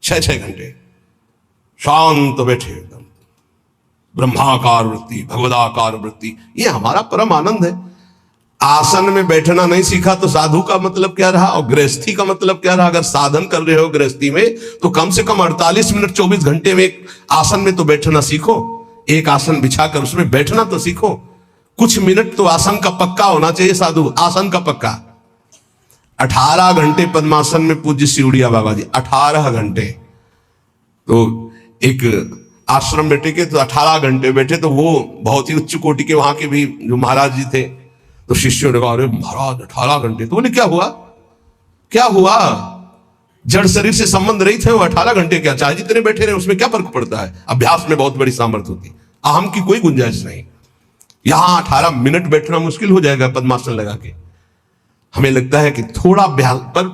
6-6 घंटे शांत बैठे एकदम, ब्रह्माकार वृत्ति, भगवदाकार वृत्ति, ये हमारा परम आनंद है। आसन में बैठना नहीं सीखा तो साधु का मतलब क्या रहा, और गृहस्थी का मतलब क्या रहा। अगर साधन कर रहे हो गृहस्थी में तो कम से कम 48 मिनट 24 घंटे में एक आसन में तो बैठना सीखो, एक आसन बिछाकर उसमें बैठना तो सीखो। कुछ मिनट तो आसन का पक्का होना चाहिए साधु, आसन का पक्का। 18 घंटे पद्मासन में पूज्य सिउड़िया बाबा जी, 18 घंटे। तो एक आश्रम बैठे के तो 18 घंटे बैठे, तो वो बहुत ही उच्च कोटि के वहां के भी जो महाराज जी थे, तो शिष्यों ने कहा अरे महाराज 18 घंटे, तो बोले क्या हुआ, क्या हुआ, जड़ शरीर से संबंध रहित है वो, 18 घंटे क्या, चाहे जितने बैठे रहे उसमें क्या फर्क पड़ता है। अभ्यास में बहुत बड़ी सामर्थ्य होती है, अहम की कोई गुंजाइश नहीं। यहां 18 मिनट बैठना मुश्किल हो जाएगा पद्मासन लगा के। हमें लगता है कि थोड़ा अभ्यास, पर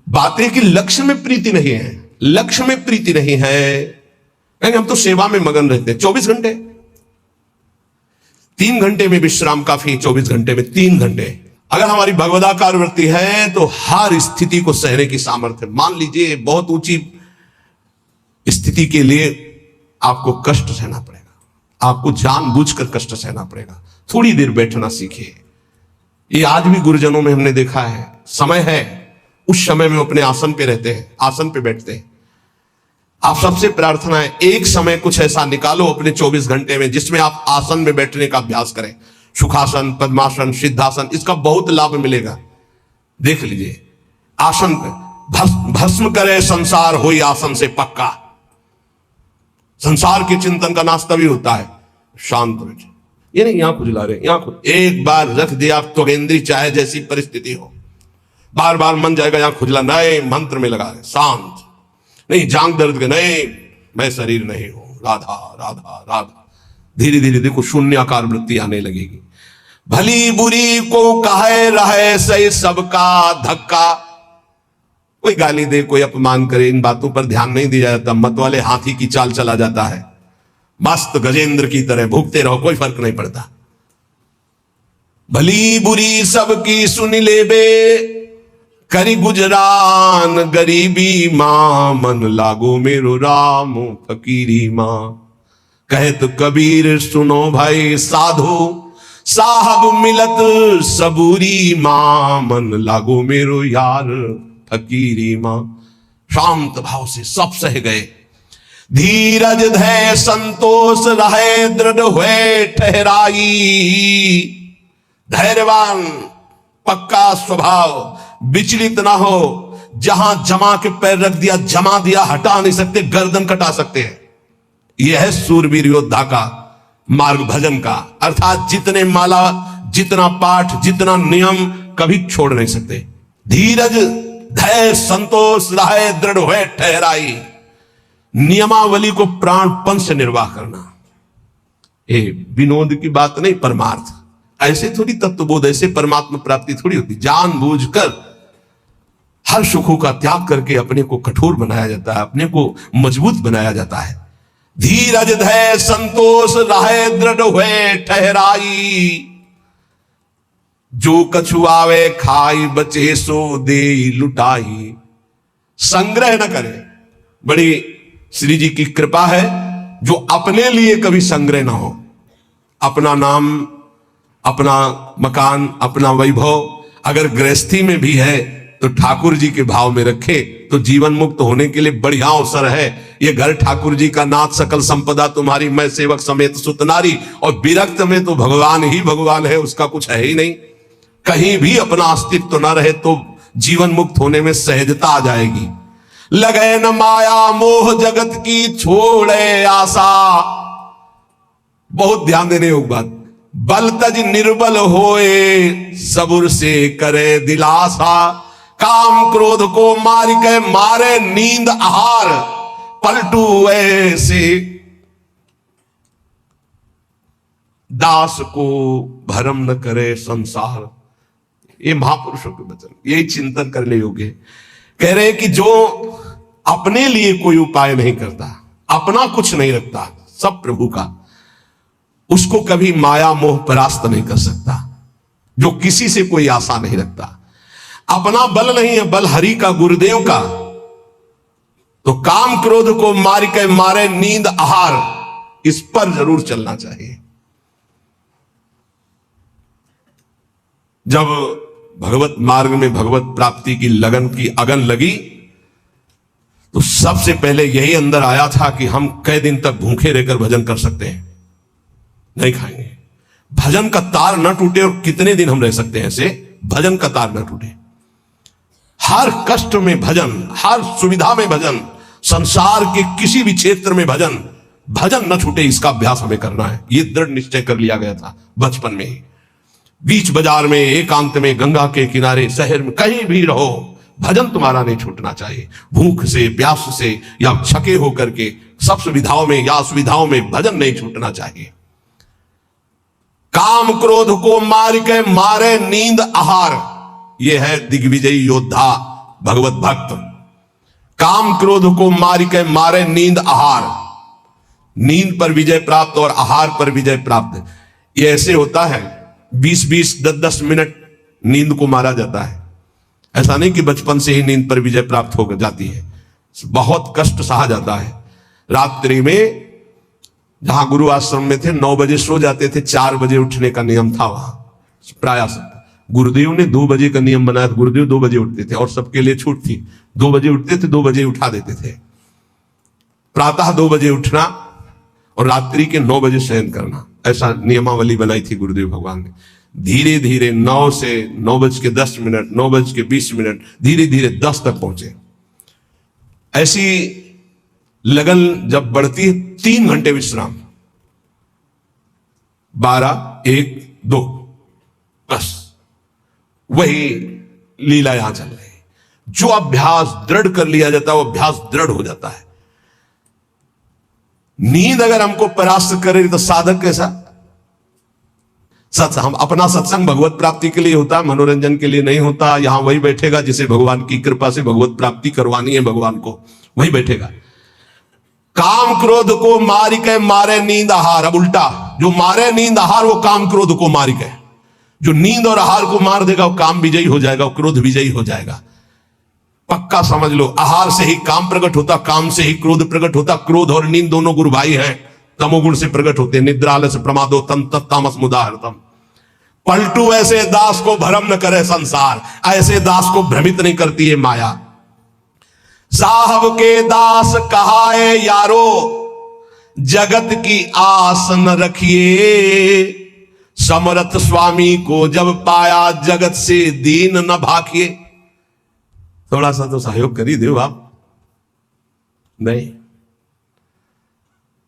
बातें कि लक्ष्य में प्रीति नहीं है, लक्ष्य में प्रीति नहीं है, कहेंगे हम तो सेवा में मगन रहते हैं। 24 घंटे, 3 घंटे में विश्राम काफी, 24 घंटे में 3 घंटे। अगर हमारी भगवदाकार वृत्ति है तो हर स्थिति को सहने की सामर्थ्य। मान लीजिए बहुत ऊंची स्थिति के लिए आपको कष्ट सहना पड़ेगा, आपको जानबूझकर कष्ट सहना पड़ेगा, थोड़ी देर बैठना सीखिए। ये आज भी गुरुजनों में हमने देखा है, समय है उस समय में अपने आसन पे रहते हैं, आसन पे बैठते हैं। आप सबसे प्रार्थना है एक समय कुछ ऐसा निकालो अपने 24 घंटे में जिसमें आप आसन में बैठने का अभ्यास करें, सुखासन, पद्मासन, सिद्धासन, इसका बहुत लाभ मिलेगा। देख लीजिए, आसन पे भस्म करे संसार होई आसन से पक्का। संसार के चिंतन का नाश तभी होता है शांत बैठे, ये नहीं यहां खुजला रहे, यहां खुद एक बार रख दिया त्वगेंद्री, चाहे जैसी परिस्थिति हो, बार बार मन जाएगा यहां खुजला, नए मंत्र में लगा रहे, शांत नहीं, जांग दर्द के नहीं, मैं शरीर नहीं हूं, राधा राधा राधा। धीरे धीरे देखो शून्याकार वृत्ति आने लगेगी। भली बुरी को कहे रहे सही सबका धक्का, कोई गाली दे, कोई अपमान करे, इन बातों पर ध्यान नहीं दिया जाता। मत वाले हाथी की चाल चला जाता है, मस्त गजेंद्र की तरह भूखते रहो, कोई फर्क नहीं पड़ता। भली बुरी सबकी सुन ले बे, करी गुजरान गरीबी मां, मन लागो मेरो राम फकीरी मां। कहे तो कबीर सुनो भाई साधो, साहब मिलत सबूरी मां, मन लागो मेरो यार फकीरी मां। शांत भाव से सब सह गए। धीरज धै संतोष रहे, दृढ़ हुए ठहराई। धैर्यवान, पक्का स्वभाव, विचलित ना हो, जहां जमा के पैर रख दिया, जमा दिया, हटा नहीं सकते, गर्दन कटा सकते हैं। यह है सूरवीर योद्धा का मार्ग भजन का, अर्थात जितने माला, जितना पाठ, जितना नियम कभी छोड़ नहीं सकते। धीरज धैर्य संतोष रहे, दृढ़ हुए ठहराई। नियमावली को प्राणपन से निर्वाह करना, ये विनोद की बात नहीं, परमार्थ। ऐसे थोड़ी तत्वबोध, ऐसे परमात्मा प्राप्ति थोड़ी होती। जानबूझकर हर सुखों का त्याग करके अपने को कठोर बनाया जाता है, अपने को मजबूत बनाया जाता है। धीरज धैर्य संतोष रहे, दृढ़ हुए ठहराई। जो कछु आवे खाई, बचे सो दे लुटाई। संग्रह न करे, बड़ी श्री जी की कृपा है जो अपने लिए कभी संग्रह ना हो। अपना नाम, अपना मकान, अपना वैभव अगर गृहस्थी में भी है तो ठाकुर जी के भाव में रखे तो जीवन मुक्त होने के लिए बढ़िया अवसर है। ये घर ठाकुर जी का, नाथ सकल संपदा तुम्हारी, मैं सेवक समेत सुतनारी। और विरक्त में तो भगवान ही भगवान है, उसका कुछ है ही नहीं। कहीं भी अपना अस्तित्व तो ना रहे तो जीवन मुक्त होने में सहजता आ जाएगी। लगे न माया मोह जगत की, छोड़े आशा। बहुत ध्यान देने योग्य बात। बल तज निर्बल होए, सबुर से करे दिलासा। काम क्रोध को मार के मारे नींद आहार, पलटू ऐसे दास को भरम न करे संसार। ये महापुरुषों के वचन, यही चिंतन करने योग्य। कह रहे कि जो अपने लिए कोई उपाय नहीं करता, अपना कुछ नहीं रखता, सब प्रभु का, उसको कभी माया मोह परास्त नहीं कर सकता, जो किसी से कोई आशा नहीं रखता। अपना बल नहीं है, बल हरि का, गुरुदेव का। तो काम क्रोध को मार के मारे नींद आहार, इस पर जरूर चलना चाहिए। जब भगवत मार्ग में भगवत प्राप्ति की लगन की अगन लगी, तो सबसे पहले यही अंदर आया था कि हम कई दिन तक भूखे रहकर भजन कर सकते हैं? नहीं खाएंगे। भजन का तार न टूटे, और कितने दिन हम रह सकते हैं ऐसे, भजन का तार न टूटे। हर कष्ट में भजन, हर सुविधा में भजन, संसार के किसी भी क्षेत्र में भजन, भजन न छूटे, इसका अभ्यास हमें करना है। यह दृढ़ निश्चय कर लिया गया था बचपन में ही। बीच बाजार में, एकांत में, गंगा के किनारे, शहर में, कहीं भी रहो, भजन तुम्हारा नहीं छूटना चाहिए। भूख से, प्यास से या छके होकर के, सब सुविधाओं में या असुविधाओं में भजन नहीं छूटना चाहिए। काम क्रोध को मार के मारे नींद आहार, यह है दिग्विजयी योद्धा भगवत भक्त। काम क्रोध को मार के मारे नींद आहार, नींद पर विजय प्राप्त और आहार पर विजय प्राप्त। यह ऐसे होता है, 20-20, 10-10 मिनट नींद को मारा जाता है। ऐसा नहीं कि बचपन से ही नींद पर विजय प्राप्त हो जाती है, बहुत कष्ट सहा जाता है। रात्रि में जहां गुरु आश्रम में थे, 9 बजे सो जाते थे, 4 बजे उठने का नियम था वहां प्रायः। गुरुदेव ने 2 बजे का नियम बनाया था। गुरुदेव 2 बजे उठते थे और सबके लिए छूट थी। 2 बजे उठते थे, 2 बजे उठा देते थे। प्रातः 2 बजे उठना और रात्रि के 9 बजे शयन करना, ऐसा नियमावली बनाई थी गुरुदेव भगवान ने। धीरे धीरे 9 से 9:10, 9:20, धीरे धीरे 10 तक पहुंचे। ऐसी लगन जब बढ़ती है, 3 घंटे विश्राम, 12, 1, 2, बस वही लीला यहां चल रही है। जो अभ्यास दृढ़ कर लिया जाता है, वो अभ्यास दृढ़ हो जाता है। नींद अगर हमको परास्त करे तो साधक कैसा? हम अपना सत्संग भगवत प्राप्ति के लिए होता है, मनोरंजन के लिए नहीं होता। यहां वही बैठेगा जिसे भगवान की कृपा से भगवत प्राप्ति करवानी है, भगवान को वही बैठेगा। काम क्रोध को मार के मारे नींद आहार। अब उल्टा, जो मारे नींद आहार वो काम क्रोध को मार के, जो नींद और आहार को मार देगा वो काम विजयी हो जाएगा, वो क्रोध विजयी हो जाएगा। पक्का समझ लो, आहार से ही काम प्रकट होता, काम से ही क्रोध प्रकट होता। क्रोध और नींद दोनों गुरु भाई हैं, तमोगुण से प्रकट होते। निद्रालय से प्रमादो तम तत्तामस मुदाहरतम। पलटू ऐसे दास को भ्रम न करे संसार, ऐसे दास को भ्रमित नहीं करती है माया। साहब के दास कहाए यारो, जगत की आस न रखिए। समर्थ स्वामी को जब पाया, जगत से दीन न भाकिए। थोड़ा सा तो सहयोग कर ही दो आप। नहीं,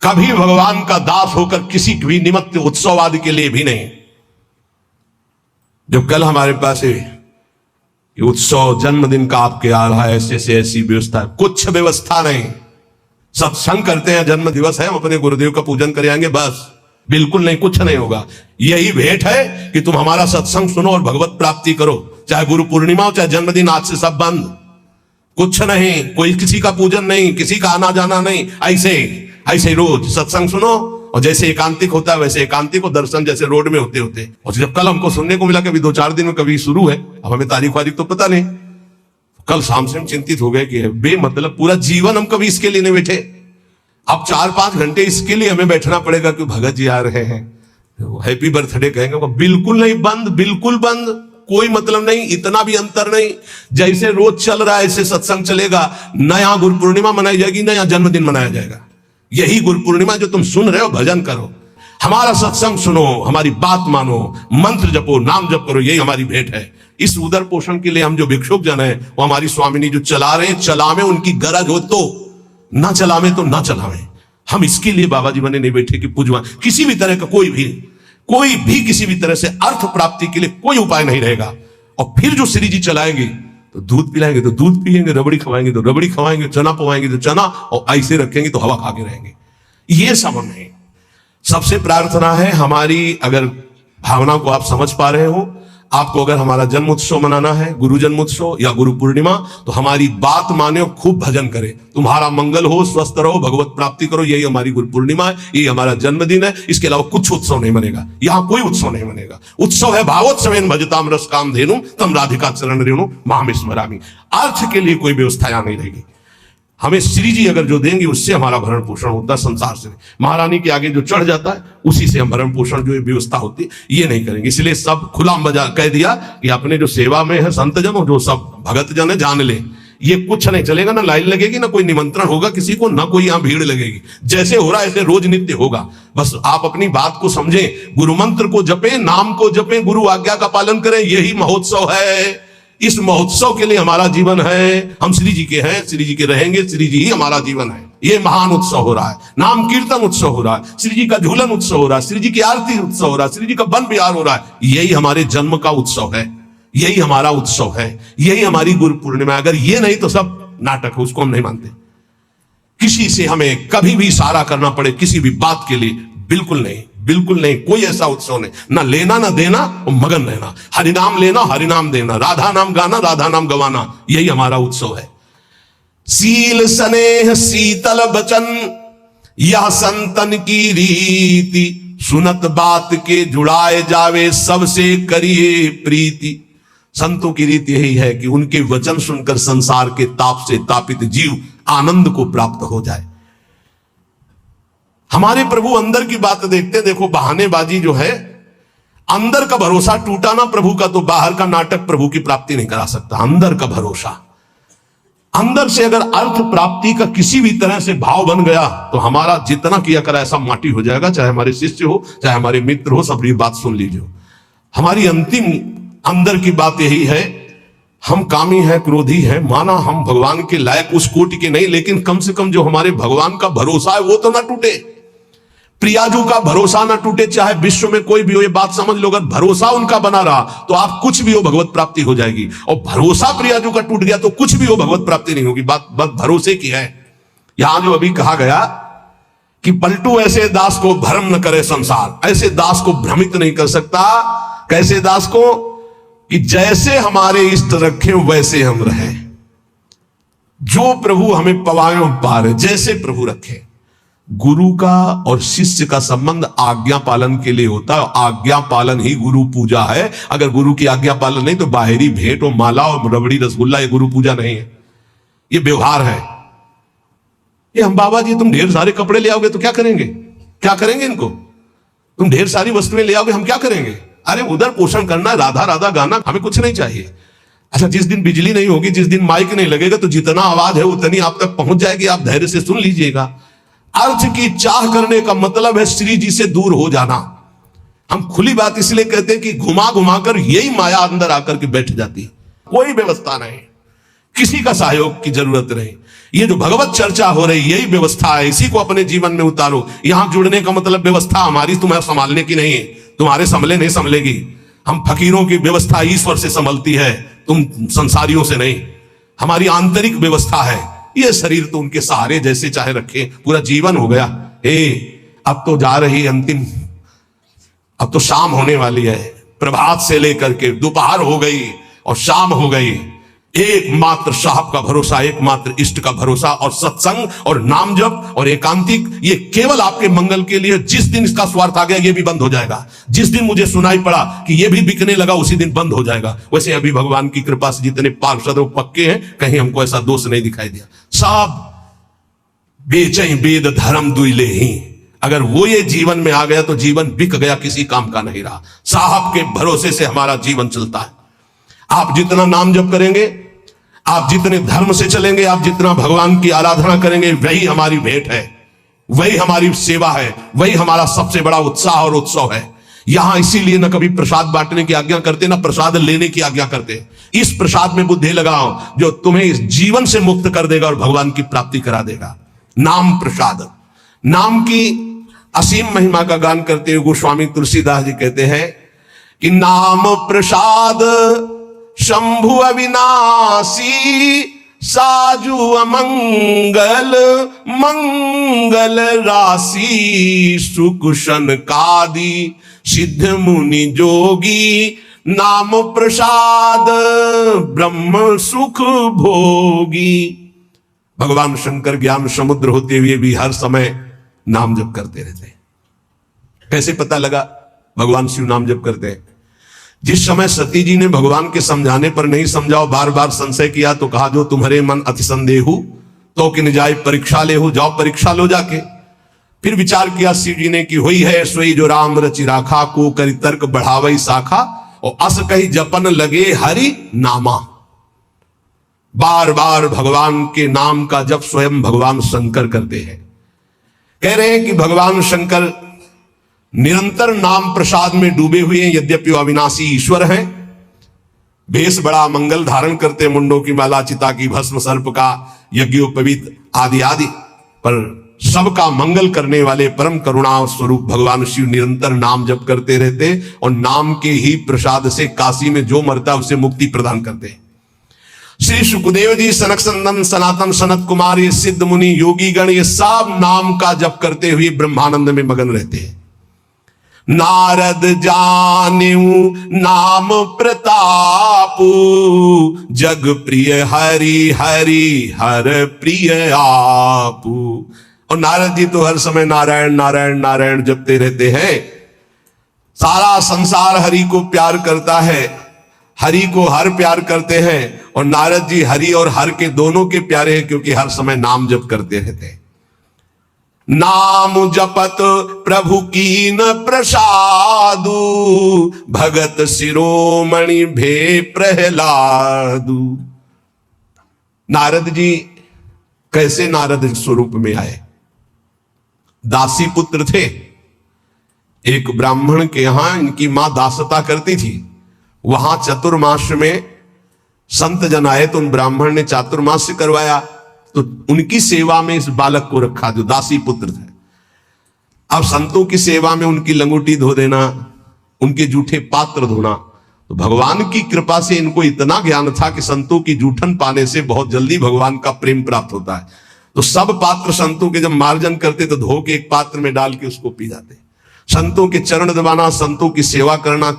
कभी भगवान का दास होकर किसी भी निमित्त उत्सव आदि के लिए भी नहीं। जो कल हमारे पास उत्सव जन्मदिन का आपके आ रहा है, ऐसी व्यवस्था, कुछ व्यवस्था नहीं। सत्संग करते हैं, जन्म दिवस है, हम अपने गुरुदेव का पूजन कर आएंगे, बस। बिल्कुल नहीं, कुछ नहीं होगा। यही भेंट है कि तुम हमारा सत्संग सुनो और भगवत प्राप्ति करो। चाहे गुरु पूर्णिमा हो, चाहे जन्मदिन, आज से सब बंद। कुछ नहीं, कोई किसी का पूजन नहीं, किसी का आना जाना नहीं। ऐसे रोज सत्संग सुनो, और जैसे एकांतिक होता है वैसे एकांतिक हो, दर्शन जैसे रोड में होते होते। और जब कल हमको सुनने को मिला कभी 2-4 दिन में कभी शुरू है, अब हमें तारीख वारीख तो पता नहीं। कल शाम से हम चिंतित हो गए कि बेमतलब पूरा जीवन हम कभी इसके लिए नहीं बैठे, अब 4-5 घंटे इसके लिए हमें बैठना पड़ेगा कि भगत जी आ रहे हैं, हैप्पी बर्थडे कहेंगे। बिल्कुल नहीं, बंद, बिल्कुल बंद, कोई मतलब नहीं, इतना भी अंतर नहीं। जैसे रोज चल रहा है ऐसे सत्संग चलेगा। न यहां गुरु पूर्णिमा मनाई जाएगी, न यहां जन्मदिन मनाया जाएगा। यही गुरु पूर्णिमा जो तुम सुन रहे हो, भजन करो, हमारा सत्संग सुनो, हमारी बात मानो, मंत्र जपो, नाम जप करो, यही हमारी भेंट है। इस उदर पोषण के लिए हम जो भिक्षुक जन है, वो हमारी स्वामिनी जो चला रहे हैं, चलावे उनकी गरज हो तो, ना चलावे तो ना चलावे। हम इसके लिए बाबा जी बने नहीं बैठे कि पूजवा किसी भी तरह का कोई भी किसी भी तरह से अर्थ प्राप्ति के लिए कोई उपाय नहीं रहेगा। और फिर जो श्री जी चलाएंगे तो दूध पिलाएंगे तो दूध पिएंगे, रबड़ी खवाएंगे तो रबड़ी खवाएंगे, चना पवाएंगे तो चना, और ऐसे रखेंगे तो हवा खा के रहेंगे। ये सब नहीं। सबसे प्रार्थना है हमारी, अगर भावना को आप समझ पा रहे हो, आपको अगर हमारा जन्म उत्सव मनाना है, गुरु जन्म उत्सव या गुरु पूर्णिमा, तो हमारी बात माने और खूब भजन करें। तुम्हारा मंगल हो, स्वस्थ रहो, भगवत प्राप्ति करो, यही हमारी गुरु पूर्णिमा है, यही हमारा जन्मदिन है। इसके अलावा कुछ उत्सव नहीं मनेगा, यहां कोई उत्सव नहीं मनेगा। उत्सव है भावोत्सवेन भजताम रस काम धेनु तम राधिका चरण रेणु माम स्मरामि। अर्थ के लिए कोई व्यवस्था यहां नहीं रहेगी। हमें श्री जी अगर जो देंगे उससे हमारा भरण पोषण होता है, संसार से नहीं। महारानी के आगे जो चढ़ जाता है उसी से हम भरण पोषण जो व्यवस्था होती है ये नहीं करेंगे। इसलिए सब खुला बजा कह दिया कि अपने जो सेवा में है संत जन, जो सब भगत जन है, जान ले ये कुछ नहीं चलेगा, ना लाइन लगेगी, ना कोई निमंत्रण होगा किसी को, ना कोई यहां भीड़ लगेगी। जैसे हो रहा है ऐसे रोज नित्य होगा। बस आप अपनी बात को समझें, गुरु मंत्र को जपें, नाम को जपें, गुरु आज्ञा का पालन करें, यही महोत्सव है। इस महोत्सव के लिए हमारा जीवन है। हम श्री जी के हैं, श्री जी के रहेंगे, श्री जी ही हमारा जीवन है। ये महान उत्सव हो रहा है, नाम कीर्तन उत्सव हो रहा है, श्री जी का झूलन उत्सव हो रहा है, श्री जी की आरती उत्सव हो रहा है, श्री जी का वन विहार हो रहा है। यही हमारे जन्म का उत्सव है, यही हमारा उत्सव है, यही हमारी गुरु पूर्णिमा। अगर ये नहीं तो सब नाटक है, उसको हम नहीं मानते। किसी से हमें कभी भी इशारा करना पड़े किसी भी बात के लिए, बिल्कुल नहीं, बिल्कुल नहीं। कोई ऐसा उत्सव नहीं, ना लेना ना देना, और मगन रहना, हरिनाम लेना, हरिनाम देना, राधा नाम गाना, राधा नाम गवाना, यही हमारा उत्सव है। सील स्नेह शीतल बचन यह संतन की रीति, सुनत बात के जुड़ाए जावे सबसे करिए प्रीति। संतों की रीति यही है कि उनके वचन सुनकर संसार के ताप से तापित जीव आनंद को प्राप्त हो जाए। हमारे प्रभु अंदर की बात देखते, देखो बहानेबाजी जो है, अंदर का भरोसा टूटा ना प्रभु का, तो बाहर का नाटक प्रभु की प्राप्ति नहीं करा सकता। अंदर का भरोसा, अंदर से अगर अर्थ प्राप्ति का किसी भी तरह से भाव बन गया तो हमारा जितना किया करा ऐसा माटी हो जाएगा। चाहे हमारे शिष्य हो, चाहे हमारे मित्र हो, सब ये बात सुन लीजिए। हमारी अंतिम अंदर की बात यही है, हम कामी हैं, क्रोधी हैं, माना हम भगवान के लायक उस कोटि के नहीं, लेकिन कम से कम जो हमारे भगवान का भरोसा है वो तो ना टूटे। प्रियाजू का भरोसा ना टूटे, चाहे विश्व में कोई भी हो। ये बात समझ लो, अगर भरोसा उनका बना रहा तो आप कुछ भी हो भगवत प्राप्ति हो जाएगी, और भरोसा प्रियाजू का टूट गया तो कुछ भी हो भगवत प्राप्ति नहीं होगी। बात भरोसे की है। यहां जो अभी कहा गया कि पलटू ऐसे दास को भ्रम न करे संसार, ऐसे दास को भ्रमित नहीं कर सकता। कैसे दास को? कि जैसे हमारे इष्ट रखे वैसे हम रहे, जो प्रभु हमें पवाए पारे, जैसे प्रभु रखे। गुरु का और शिष्य का संबंध आज्ञा पालन के लिए होता है। आज्ञा पालन ही गुरु पूजा है। अगर गुरु की आज्ञा पालन नहीं तो बाहरी भेंट और माला और रबड़ी रसगुल्ला ये गुरु पूजा नहीं है, ये व्यवहार है। ये हम बाबा जी तुम ढेर सारे कपड़े ले आओगे तो क्या करेंगे? क्या करेंगे इनको? तुम ढेर सारी वस्तुएं ले आओगे, हम क्या करेंगे? अरे उधर पोषण करना, राधा राधा गाना, हमें कुछ नहीं चाहिए। अच्छा, जिस दिन बिजली नहीं होगी, जिस दिन माइक नहीं लगेगा, तो जितना आवाज है उतनी आप तक पहुंच जाएगी, आप धैर्य से सुन लीजिएगा। अर्थ की चाह करने का मतलब है श्री जी से दूर हो जाना। हम खुली बात इसलिए कहते हैं कि घुमा घुमा कर यही माया अंदर आकर के बैठ जाती है। कोई व्यवस्था नहीं, किसी का सहयोग की जरूरत नहीं। ये जो भगवत चर्चा हो रही यही व्यवस्था है, इसी को अपने जीवन में उतारो। यहां जुड़ने का मतलब व्यवस्था हमारी तुम्हें संभालने की नहीं है, तुम्हारे संभले नहीं संभलेगी। हम फकीरों की व्यवस्था ईश्वर से संभलती है, तुम संसारियों से नहीं। हमारी आंतरिक व्यवस्था है। ये शरीर तो उनके सहारे जैसे चाहे रखे, पूरा जीवन हो गया। अब तो जा रही अंतिम, अब तो शाम होने वाली है। प्रभात से लेकर के दोपहर हो गई और शाम हो गई। एकमात्र साहब का भरोसा, एकमात्र इष्ट का भरोसा, और सत्संग और नाम जप और एकांतिक, ये केवल आपके मंगल के लिए। जिस दिन इसका स्वार्थ आ गया ये भी बंद हो जाएगा। जिस दिन मुझे सुनाई पड़ा कि ये भी बिकने लगा उसी दिन बंद हो जाएगा। वैसे अभी भगवान की कृपा से जितने पार्षद पक्के हैं, कहीं हमको ऐसा दोष नहीं दिखाई दिया। सब बेचैं वेद धर्म दुइले ही, अगर वो ये जीवन में आ गया तो जीवन बिक गया, किसी काम का नहीं रहा। साहब के भरोसे से हमारा जीवन चलता है। आप जितना नाम जप करेंगे, आप जितने धर्म से चलेंगे, आप जितना भगवान की आराधना करेंगे, वही हमारी भेंट है, वही हमारी सेवा है, वही हमारा सबसे बड़ा उत्साह और उत्सव है। यहां इसीलिए न कभी प्रसाद बांटने की आज्ञा करते, ना प्रसाद लेने की आज्ञा करते। इस प्रसाद में बुद्धि लगाओ जो तुम्हें इस जीवन से मुक्त कर देगा और भगवान की प्राप्ति करा देगा। नाम प्रसाद, नाम की असीम महिमा का गान करते हुए गोस्वामी तुलसीदास जी कहते हैं कि नाम प्रसाद शंभु अविनाशी, साजु अमंगल मंगल राशि, सुकुशन कादि सिद्ध मुनि जोगी, नाम प्रसाद ब्रह्म सुख भोगी। भगवान शंकर ज्ञान समुद्र होते हुए भी हर समय नाम जप करते रहते। कैसे पता लगा भगवान शिव नाम जप करते हैं? जिस समय सती जी ने भगवान के समझाने पर नहीं समझाओ, बार बार संशय किया, तो कहा जो तुम्हारे मन अति संदेहु तो कि न जाए परीक्षा ले हो, जाओ परीक्षा लो जाके। फिर विचार किया शिव जी ने कि हुई है सोई जो राम रचि राखा, को करी तर्क बढ़ावई शाखा, और अस कही जपन लगे हरि नामा। बार बार भगवान के नाम का जप स्वयं भगवान शंकर करते हैं। कह रहे हैं कि भगवान शंकर निरंतर नाम प्रसाद में डूबे हुए हैं। यद्यपि वो अविनाशी ईश्वर हैं, भेष बड़ा मंगल धारण करते, मुंडों की माला, चिता की भस्म, सर्प का यज्ञोपवीत आदि आदि, पर सबका मंगल करने वाले परम करुणा स्वरूप भगवान शिव निरंतर नाम जप करते रहते, और नाम के ही प्रसाद से काशी में जो मरता उसे मुक्ति प्रदान करते। श्री सुखदेव जी, सनक संदन, सनातन सनत कुमार, ये सिद्ध मुनि, योगी गण, ये सब नाम का जप करते हुए ब्रह्मानंद में मगन रहते हैं। नारद जानेऊ नाम प्रतापू, जग प्रिय हरि हरि हर प्रिय आपू। और नारद जी तो हर समय नारायण नारायण नारायण जपते रहते हैं। सारा संसार हरि को प्यार करता है, हरि को हर प्यार करते हैं, और नारद जी हरि और हर के दोनों के प्यारे हैं, क्योंकि हर समय नाम जप करते रहते हैं। नाम जपत प्रभु कीन प्रसादु, भगत शिरोमणि भे प्रहलादु। नारद जी कैसे नारद स्वरूप में आए? दासी पुत्र थे। एक ब्राह्मण के यहां इनकी मां दासता करती थी। वहां चतुर्मास में संत जन आए, तो उन ब्राह्मण ने चातुर्मास करवाया, तो उनकी सेवा में इस बालक को रखा जो दासी पुत्र थे। अब संतों की सेवा में उनकी लंगोटी धो देना, उनके जूठे पात्र धोना, तो भगवान की कृपा से इनको इतना ज्ञान था कि संतों की जूठन पाने से बहुत जल्दी भगवान का प्रेम प्राप्त होता है। तो सब पात्र संतों के जब मार्जन करते तो धो के एक पात्र में डाल के उसको पी जाते। संतों के चरण दबाना, संतों की सेवा करना,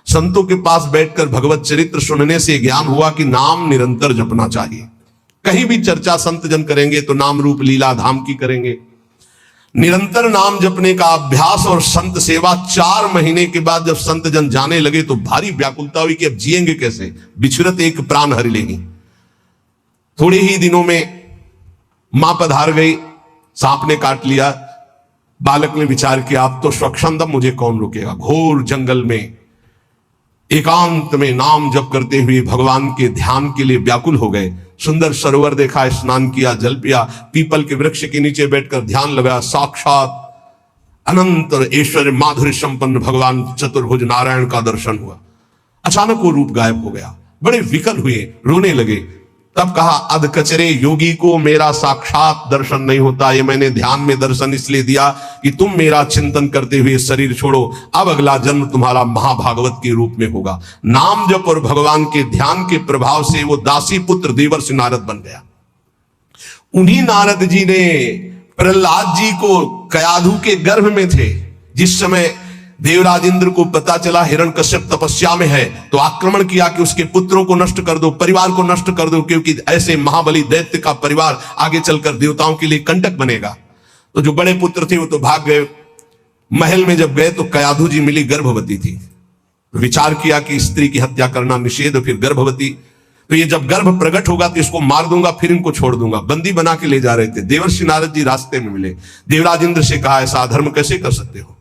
संतों के पास बैठकर भगवत चरित्र सुनने से ज्ञान हुआ कि नाम निरंतर जपना चाहिए। कहीं भी चर्चा संत जन करेंगे तो नाम रूप लीला धाम की करेंगे। निरंतर नाम जपने का अभ्यास और संत सेवा 4 महीने के बाद जब संत जन जाने लगे तो भारी व्याकुलता हुई कि अब जिएंगे कैसे, बिछुरत एक प्राण हरि लेगी। थोड़े ही दिनों में मां पधार गई, सांप ने काट लिया। बालक ने विचार किया अब तो स्वच्छंदम, मुझे कौन रोकेगा। घोर जंगल में एकांत में नाम जप करते हुए भगवान के ध्यान के लिए व्याकुल हो गए। सुंदर सरोवर देखा, स्नान किया, जल पिया, पीपल के वृक्ष के नीचे बैठकर ध्यान लगाया। साक्षात अनंत ऐश्वर्य माधुर्य संपन्न भगवान चतुर्भुज नारायण का दर्शन हुआ। अचानक वो रूप गायब हो गया। बड़े विकल हुए, रोने लगे। तब कहा अध कचरे योगी को मेरा साक्षात दर्शन नहीं होता। ये मैंने ध्यान में दर्शन इसलिए दिया कि तुम मेरा चिंतन करते हुए शरीर छोड़ो। अब अगला जन्म तुम्हारा महाभागवत के रूप में होगा। नाम जप और भगवान के ध्यान के प्रभाव से वो दासी पुत्र देवर्षि नारद बन गया। उन्हीं नारद जी ने प्रहलाद जी को कयाधु के गर्भ में थे, जिस समय देवराज इंद्र को पता चला हिरण्यकश्यप तपस्या में है, तो आक्रमण किया कि उसके पुत्रों को नष्ट कर दो, परिवार को नष्ट कर दो, क्योंकि ऐसे महाबली दैत्य का परिवार आगे चलकर देवताओं के लिए कंटक बनेगा। तो जो बड़े पुत्र थे वो तो भाग गए। महल में जब गए तो कयाधु जी मिली, गर्भवती थी। विचार किया कि स्त्री की हत्या करना निषेध, फिर गर्भवती, तो ये जब गर्भ प्रकट होगा तो इसको मार दूंगा, फिर इनको छोड़ दूंगा। बंदी बना के ले जा रहे थे। देवर्षि नारद जी रास्ते में मिले। देवराज इंद्र से कहा ऐसा अधर्म कैसे कर सकते हो?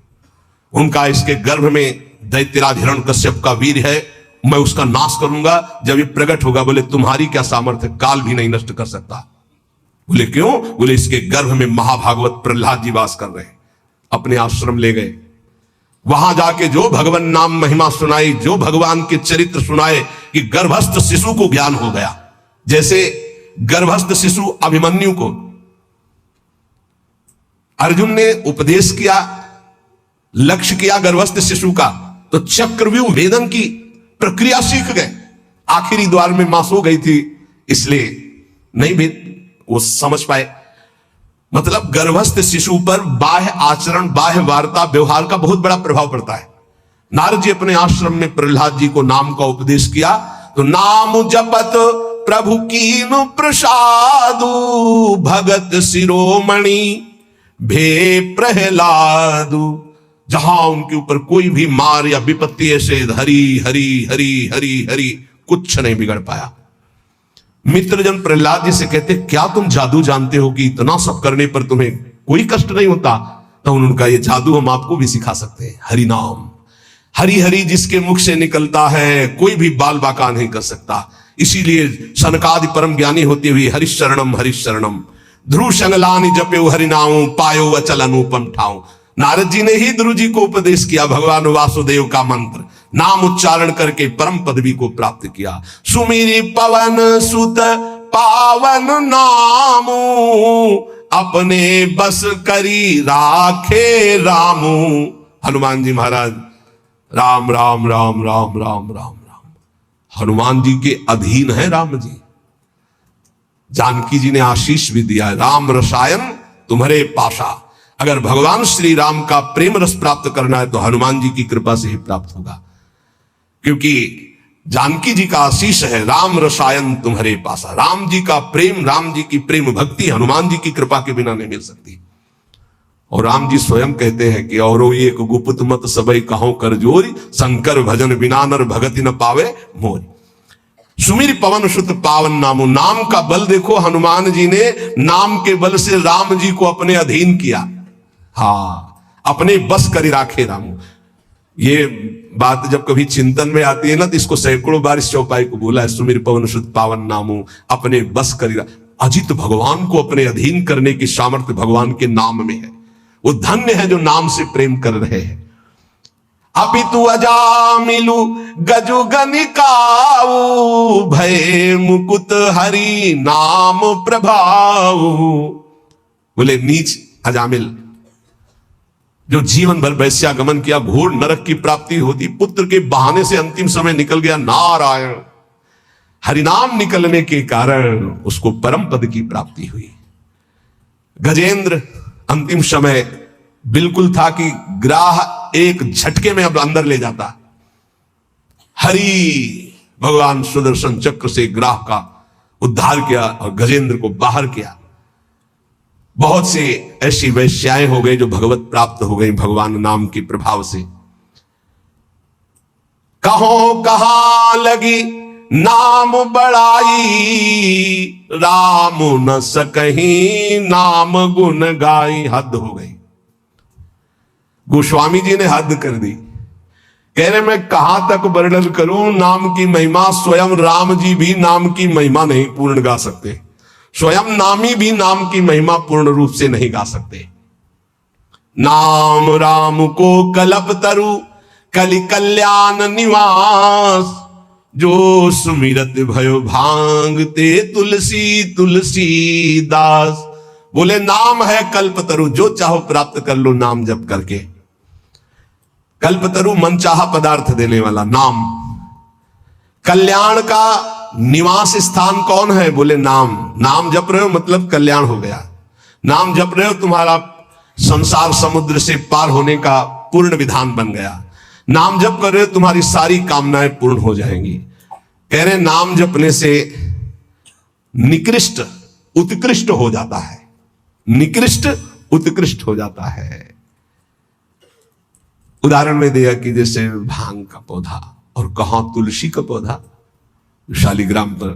उनका इसके गर्भ में दैत्यराज हिरण्यकश्यप का वीर है, मैं उसका नाश करूंगा जब ये प्रकट होगा। बोले तुम्हारी क्या सामर्थ्य, काल भी नहीं नष्ट कर सकता। बोले क्यों? बोले इसके गर्भ में महाभागवत प्रहलाद जी वास कर रहे हैं। अपने आश्रम ले गए। वहां जाके जो भगवान नाम महिमा सुनाई, जो भगवान के चरित्र सुनाए कि गर्भस्थ शिशु को ज्ञान हो गया। जैसे गर्भस्थ शिशु अभिमन्यु को अर्जुन ने उपदेश किया, लक्ष्य किया गर्भस्थ शिशु का, तो चक्रव्यूह वेदन की प्रक्रिया सीख गए। आखिरी द्वार में मां सो गई थी, इसलिए नहीं भी वो समझ पाए। मतलब गर्भस्थ शिशु पर बाह्य आचरण, बाह्य वार्ता, व्यवहार का बहुत बड़ा प्रभाव पड़ता है। नारद जी अपने आश्रम में प्रहलाद जी को नाम का उपदेश किया, तो नाम जपत प्रभु कीनु प्रसादु, भगत शिरोमणि भे प्रहलादु। जहां उनके ऊपर कोई भी मार या विपत्ति ऐसे हरी हरी हरी हरी हरी कुछ नहीं बिगड़ पाया। मित्रजन प्रहलाद जी से कहते, क्या तुम जादू जानते हो कि इतना सब करने पर तुम्हें कोई कष्ट नहीं होता? तो उनका ये जादू हम आपको भी सिखा सकते हैं। हरि नाम, हरि हरि जिसके मुख से निकलता है कोई भी बाल बाका नहीं कर सकता। इसीलिए सनकादि परम ज्ञानी होते हुए हरिशरणम हरिशरणम ध्रुव संगलानि जपे हरिनाम पायो अचल अनुपम ठाऊ। नारद जी ने ही ध्रुव जी को उपदेश किया भगवान वासुदेव का मंत्र, नाम उच्चारण करके परम पदवी को प्राप्त किया। सुमिरी पवन सुत पावन नामू, अपने बस करी राखे रामू। हनुमान जी महाराज राम राम राम राम राम राम राम, हनुमान जी के अधीन है राम जी। जानकी जी ने आशीष भी दिया, राम रसायन तुम्हारे पाशा। अगर भगवान श्री राम का प्रेम रस प्राप्त करना है तो हनुमान जी की कृपा से ही प्राप्त होगा, क्योंकि जानकी जी का आशीष है, राम रसायन तुम्हारे पासा। राम जी का प्रेम, राम जी की प्रेम भक्ति हनुमान जी की कृपा के बिना नहीं मिल सकती। और राम जी स्वयं कहते हैं कि औरो एक गुप्त मत सबई कहो कर जोरी, शंकर भजन बिना नर भगति न पावे मोरी। सुमिर पवन सुत पावन नामो, नाम का बल देखो, हनुमान जी ने नाम के बल से राम जी को अपने अधीन किया। हाँ, अपने बस करी राखे रामू। ये बात जब कभी चिंतन में आती है ना, तो इसको सैकड़ों बार इस चौपाई को बोला है, सुमिर पवन सुत पावन नामू अपने बस करी। अजित भगवान को अपने अधीन करने की सामर्थ्य भगवान के नाम में है। वो धन्य है जो नाम से प्रेम कर रहे हैं। अभी तू अजामिलु गजु गनिकाऊ, भय मुकुत हरि नाम प्रभाऊ। बोले नीच अजामिल जो जीवन भर वैश्यागमन किया, घोर नरक की प्राप्ति होती, पुत्र के बहाने से अंतिम समय निकल गया। नारायण हरिनाम निकलने के कारण उसको परम पद की प्राप्ति हुई। गजेंद्र अंतिम समय बिल्कुल था कि ग्राह एक झटके में अब अंदर ले जाता। हरि भगवान सुदर्शन चक्र से ग्राह का उद्धार किया और गजेंद्र को बाहर किया। बहुत से ऐसी वैश्याएं हो गई जो भगवत प्राप्त हो गई भगवान नाम के प्रभाव से। कहो कहां लगी नाम बड़ाई, राम न सकहीं नाम गुण गाई। हद हो गई, गोस्वामी जी ने हद कर दी। कह रहे मैं कहां तक वर्णन करूं नाम की महिमा, स्वयं राम जी भी नाम की महिमा नहीं पूर्ण गा सकते, स्वयं नामी भी नाम की महिमा पूर्ण रूप से नहीं गा सकते। नाम राम को कलप तरु कलि कल्याण निवास, जो सुमिरत भयो भांगते तुलसी तुलसी दास। बोले नाम है कल्पतरु, जो चाहो प्राप्त कर लो नाम जप करके। कल्पतरु मनचाहा पदार्थ देने वाला नाम। कल्याण का निवास स्थान कौन है? बोले नाम। नाम जप रहे हो मतलब कल्याण हो गया। नाम जप रहे हो तुम्हारा संसार समुद्र से पार होने का पूर्ण विधान बन गया। नाम जप कर रहे हो तुम्हारी सारी कामनाएं पूर्ण हो जाएंगी। कह रहे नाम जपने से निकृष्ट उत्कृष्ट हो जाता है, निकृष्ट उत्कृष्ट हो जाता है। उदाहरण में दिया कि जैसे भांग का पौधा और कहां तुलसी का पौधा शालिग्राम पर,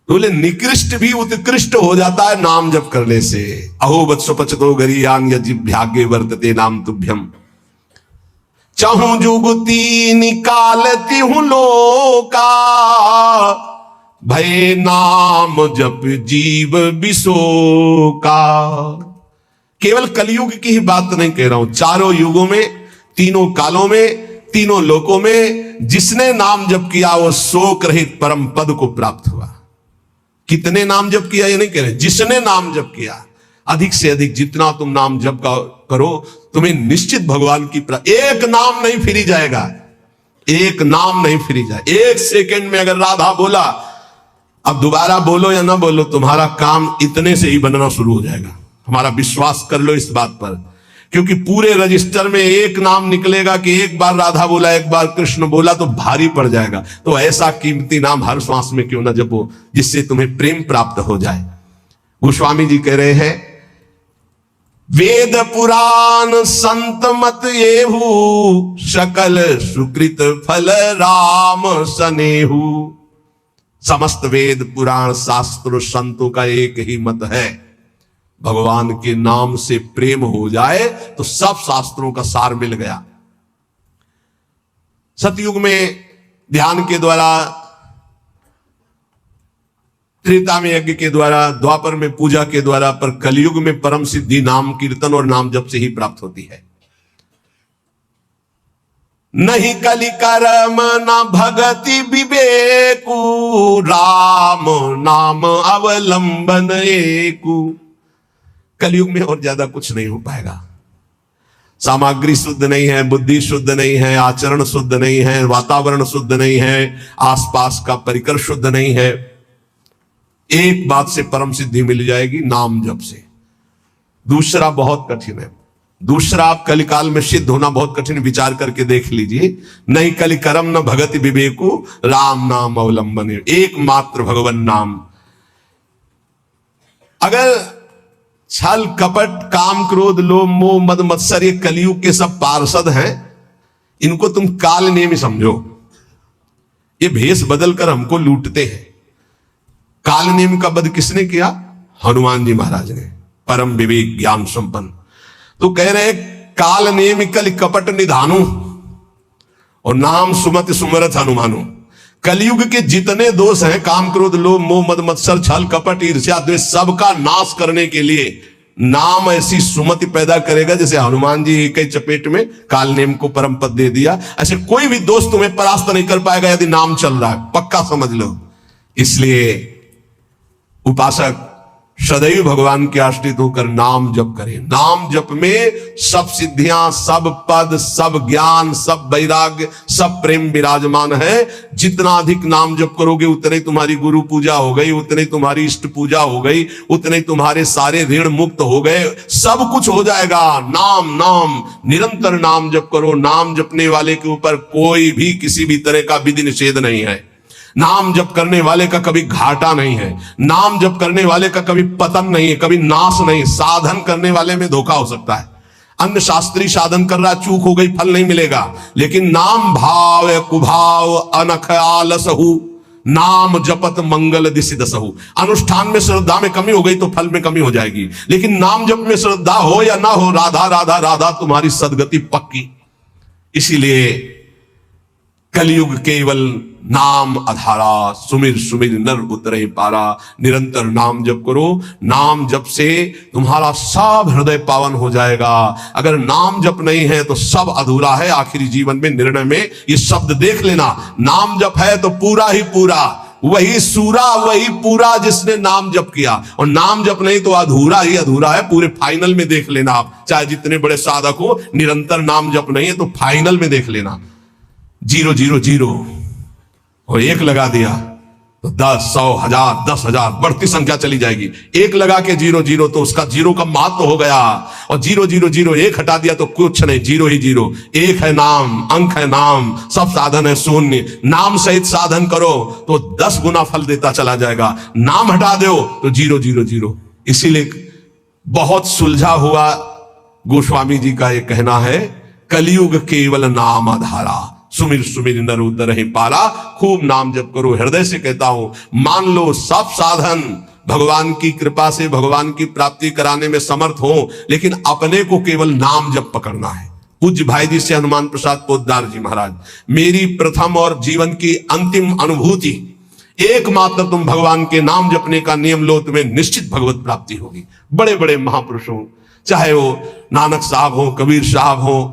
बोले निकृष्ट भी उत्कृष्ट हो जाता है नाम जप करने से। अहो वत्सो पचतो गरीयान यजिभ्यागे वर्तते नाम तुभ्यम, चाहूं जुगती निकालती हूं लोका, भय नाम जप जीव बिसोका। केवल कलयुग की ही बात नहीं कह रहा हूं, चारों युगों में, तीनों कालों में, तीनों लोकों में जिसने नाम जप किया वो शोक रहित परम पद को प्राप्त हुआ। कितने नाम जप किया ये नहीं कह रहे, जिसने नाम जप किया। अधिक से अधिक जितना तुम नाम जप करो तुम्हें निश्चित भगवान की एक नाम नहीं फिरी जाएगा, एक नाम नहीं फिरी जाए। एक सेकंड में अगर राधा बोला, अब दोबारा बोलो या ना बोलो, तुम्हारा काम इतने से ही बनना शुरू हो जाएगा। हमारा विश्वास कर लो इस बात पर क्योंकि पूरे रजिस्टर में एक नाम निकलेगा कि एक बार राधा बोला, एक बार कृष्ण बोला, तो भारी पड़ जाएगा। तो ऐसा कीमती नाम हर श्वास में क्यों ना जपो, जिससे तुम्हें प्रेम प्राप्त हो जाए। गोस्वामी जी कह रहे हैं, वेद पुराण संत मत येहू, सकल सुकृत फल राम सनेहू। समस्त वेद पुराण शास्त्र संतों का एक ही मत है, भगवान के नाम से प्रेम हो जाए तो सब शास्त्रों का सार मिल गया। सतयुग में ध्यान के द्वारा, त्रेता में यज्ञ के द्वारा, द्वापर में पूजा के द्वारा, पर कलयुग में परम सिद्धि नाम कीर्तन और नाम जप से ही प्राप्त होती है। नहीं कलि कर्म न भगति विवेकु, राम नाम अवलंबन एकु। कलयुग में और ज्यादा कुछ नहीं हो पाएगा। सामग्री शुद्ध नहीं है, बुद्धि शुद्ध नहीं है, आचरण शुद्ध नहीं है, वातावरण शुद्ध नहीं है, आसपास का परिकर शुद्ध नहीं है। एक बात से परम सिद्धि मिल जाएगी, नाम जप से। दूसरा बहुत कठिन है, दूसरा आप कलिकाल में सिद्ध होना बहुत कठिन, विचार करके देख लीजिए। नहीं कलि कर्म न भगति विवेकु, राम नाम अवलंबन। एकमात्र भगवान नाम। अगर छल कपट काम क्रोध लोभ मोह मद मत्सर ये कलयुग के सब पार्षद हैं, इनको तुम काल नेमी समझो। ये भेष बदल कर हमको लूटते हैं। काल नेम का वध किसने किया? हनुमान जी महाराज ने, परम विवेक ज्ञान संपन्न। तो कह रहे काल नेम कल कपट निधानु और नाम सुमत सुमरथ हनुमानु। कलयुग के जितने दोष हैं, काम क्रोध लोभ मोह मद मत्सर छल कपट ईर्ष्या द्वेष, सबका नाश करने के लिए नाम ऐसी सुमति पैदा करेगा जैसे हनुमान जी एक ही चपेट में काल नेम को परम पद दे दिया। ऐसे कोई भी दोस्त तुम्हें परास्त नहीं कर पाएगा यदि नाम चल रहा है, पक्का समझ लो। इसलिए उपासक सदैव भगवान के आश्रित होकर नाम जप करें। नाम जप में सब सिद्धियां, सब पद, सब ज्ञान, सब वैराग्य, सब प्रेम विराजमान है। जितना अधिक नाम जप करोगे उतने तुम्हारी गुरु पूजा हो गई, उतने तुम्हारी इष्ट पूजा हो गई, उतने तुम्हारे सारे ऋण मुक्त हो गए, सब कुछ हो जाएगा। नाम नाम निरंतर नाम जप करो। नाम जपने वाले के ऊपर कोई भी किसी भी तरह का विधि निषेध नहीं है। नाम जप करने वाले का कभी घाटा नहीं है। नाम जप करने वाले का कभी पतन नहीं है, कभी नाश नहीं। साधन करने वाले में धोखा हो सकता है। अन्य शास्त्री साधन कर रहा, चूक हो गई, फल नहीं मिलेगा। लेकिन नाम भाव कुभाव अनख आलसहु, नाम जपत मंगल दिशि दसहु। अनुष्ठान में श्रद्धा में कमी हो गई तो फल में कमी हो जाएगी, लेकिन नाम जप में श्रद्धा हो या ना हो, राधा राधा राधा तुम्हारी सदगति पक्की। इसीलिए कलयुग केवल नाम आधारा, सुमिर सुमिर नर उतरे पारा। निरंतर नाम जप करो। नाम जप से तुम्हारा सब हृदय पावन हो जाएगा। अगर नाम जप नहीं है तो सब अधूरा है। आखिरी जीवन में निर्णय में ये शब्द देख लेना, नाम जप है तो पूरा ही पूरा, वही सूरा वही पूरा जिसने नाम जप किया। और नाम जप नहीं तो अधूरा ही अधूरा है। पूरे फाइनल में देख लेना आप, चाहे जितने बड़े साधक हो, निरंतर नाम जप नहीं है तो फाइनल में देख लेना 000 और 1 लगा दिया तो 10, 100, 1000, 10,000 बढ़ती संख्या चली जाएगी। 1 लगा के 0 तो उसका 0 का महत्व हो गया। और 0 1 हटा दिया तो कुछ नहीं, 0 ही 0। 1 है नाम, अंक है नाम, सब साधन है शून्य। नाम सहित साधन करो तो 10 गुना फल देता चला जाएगा। नाम हटा दो तो 0। इसीलिए बहुत सुलझा हुआ गोस्वामी जी का यह कहना है, कलयुग केवल नाम आधारा, सुमिर सुमिर नर उतरहि पारा। खूब नाम जप करो। हृदय से कहता हूं, मान लो सब साधन भगवान की कृपा से भगवान की प्राप्ति कराने में समर्थ हो, लेकिन अपने को केवल नाम जप पकड़ना है। पूज्य भाई जी से हनुमान प्रसाद पोद्दार जी महाराज, मेरी प्रथम और जीवन की अंतिम अनुभूति, एकमात्र तुम भगवान के नाम जपने का नियम लो, तुम्हें निश्चित भगवत प्राप्ति होगी। बड़े बड़े महापुरुषों, चाहे वो नानक साहब हो, कबीर साहब हो,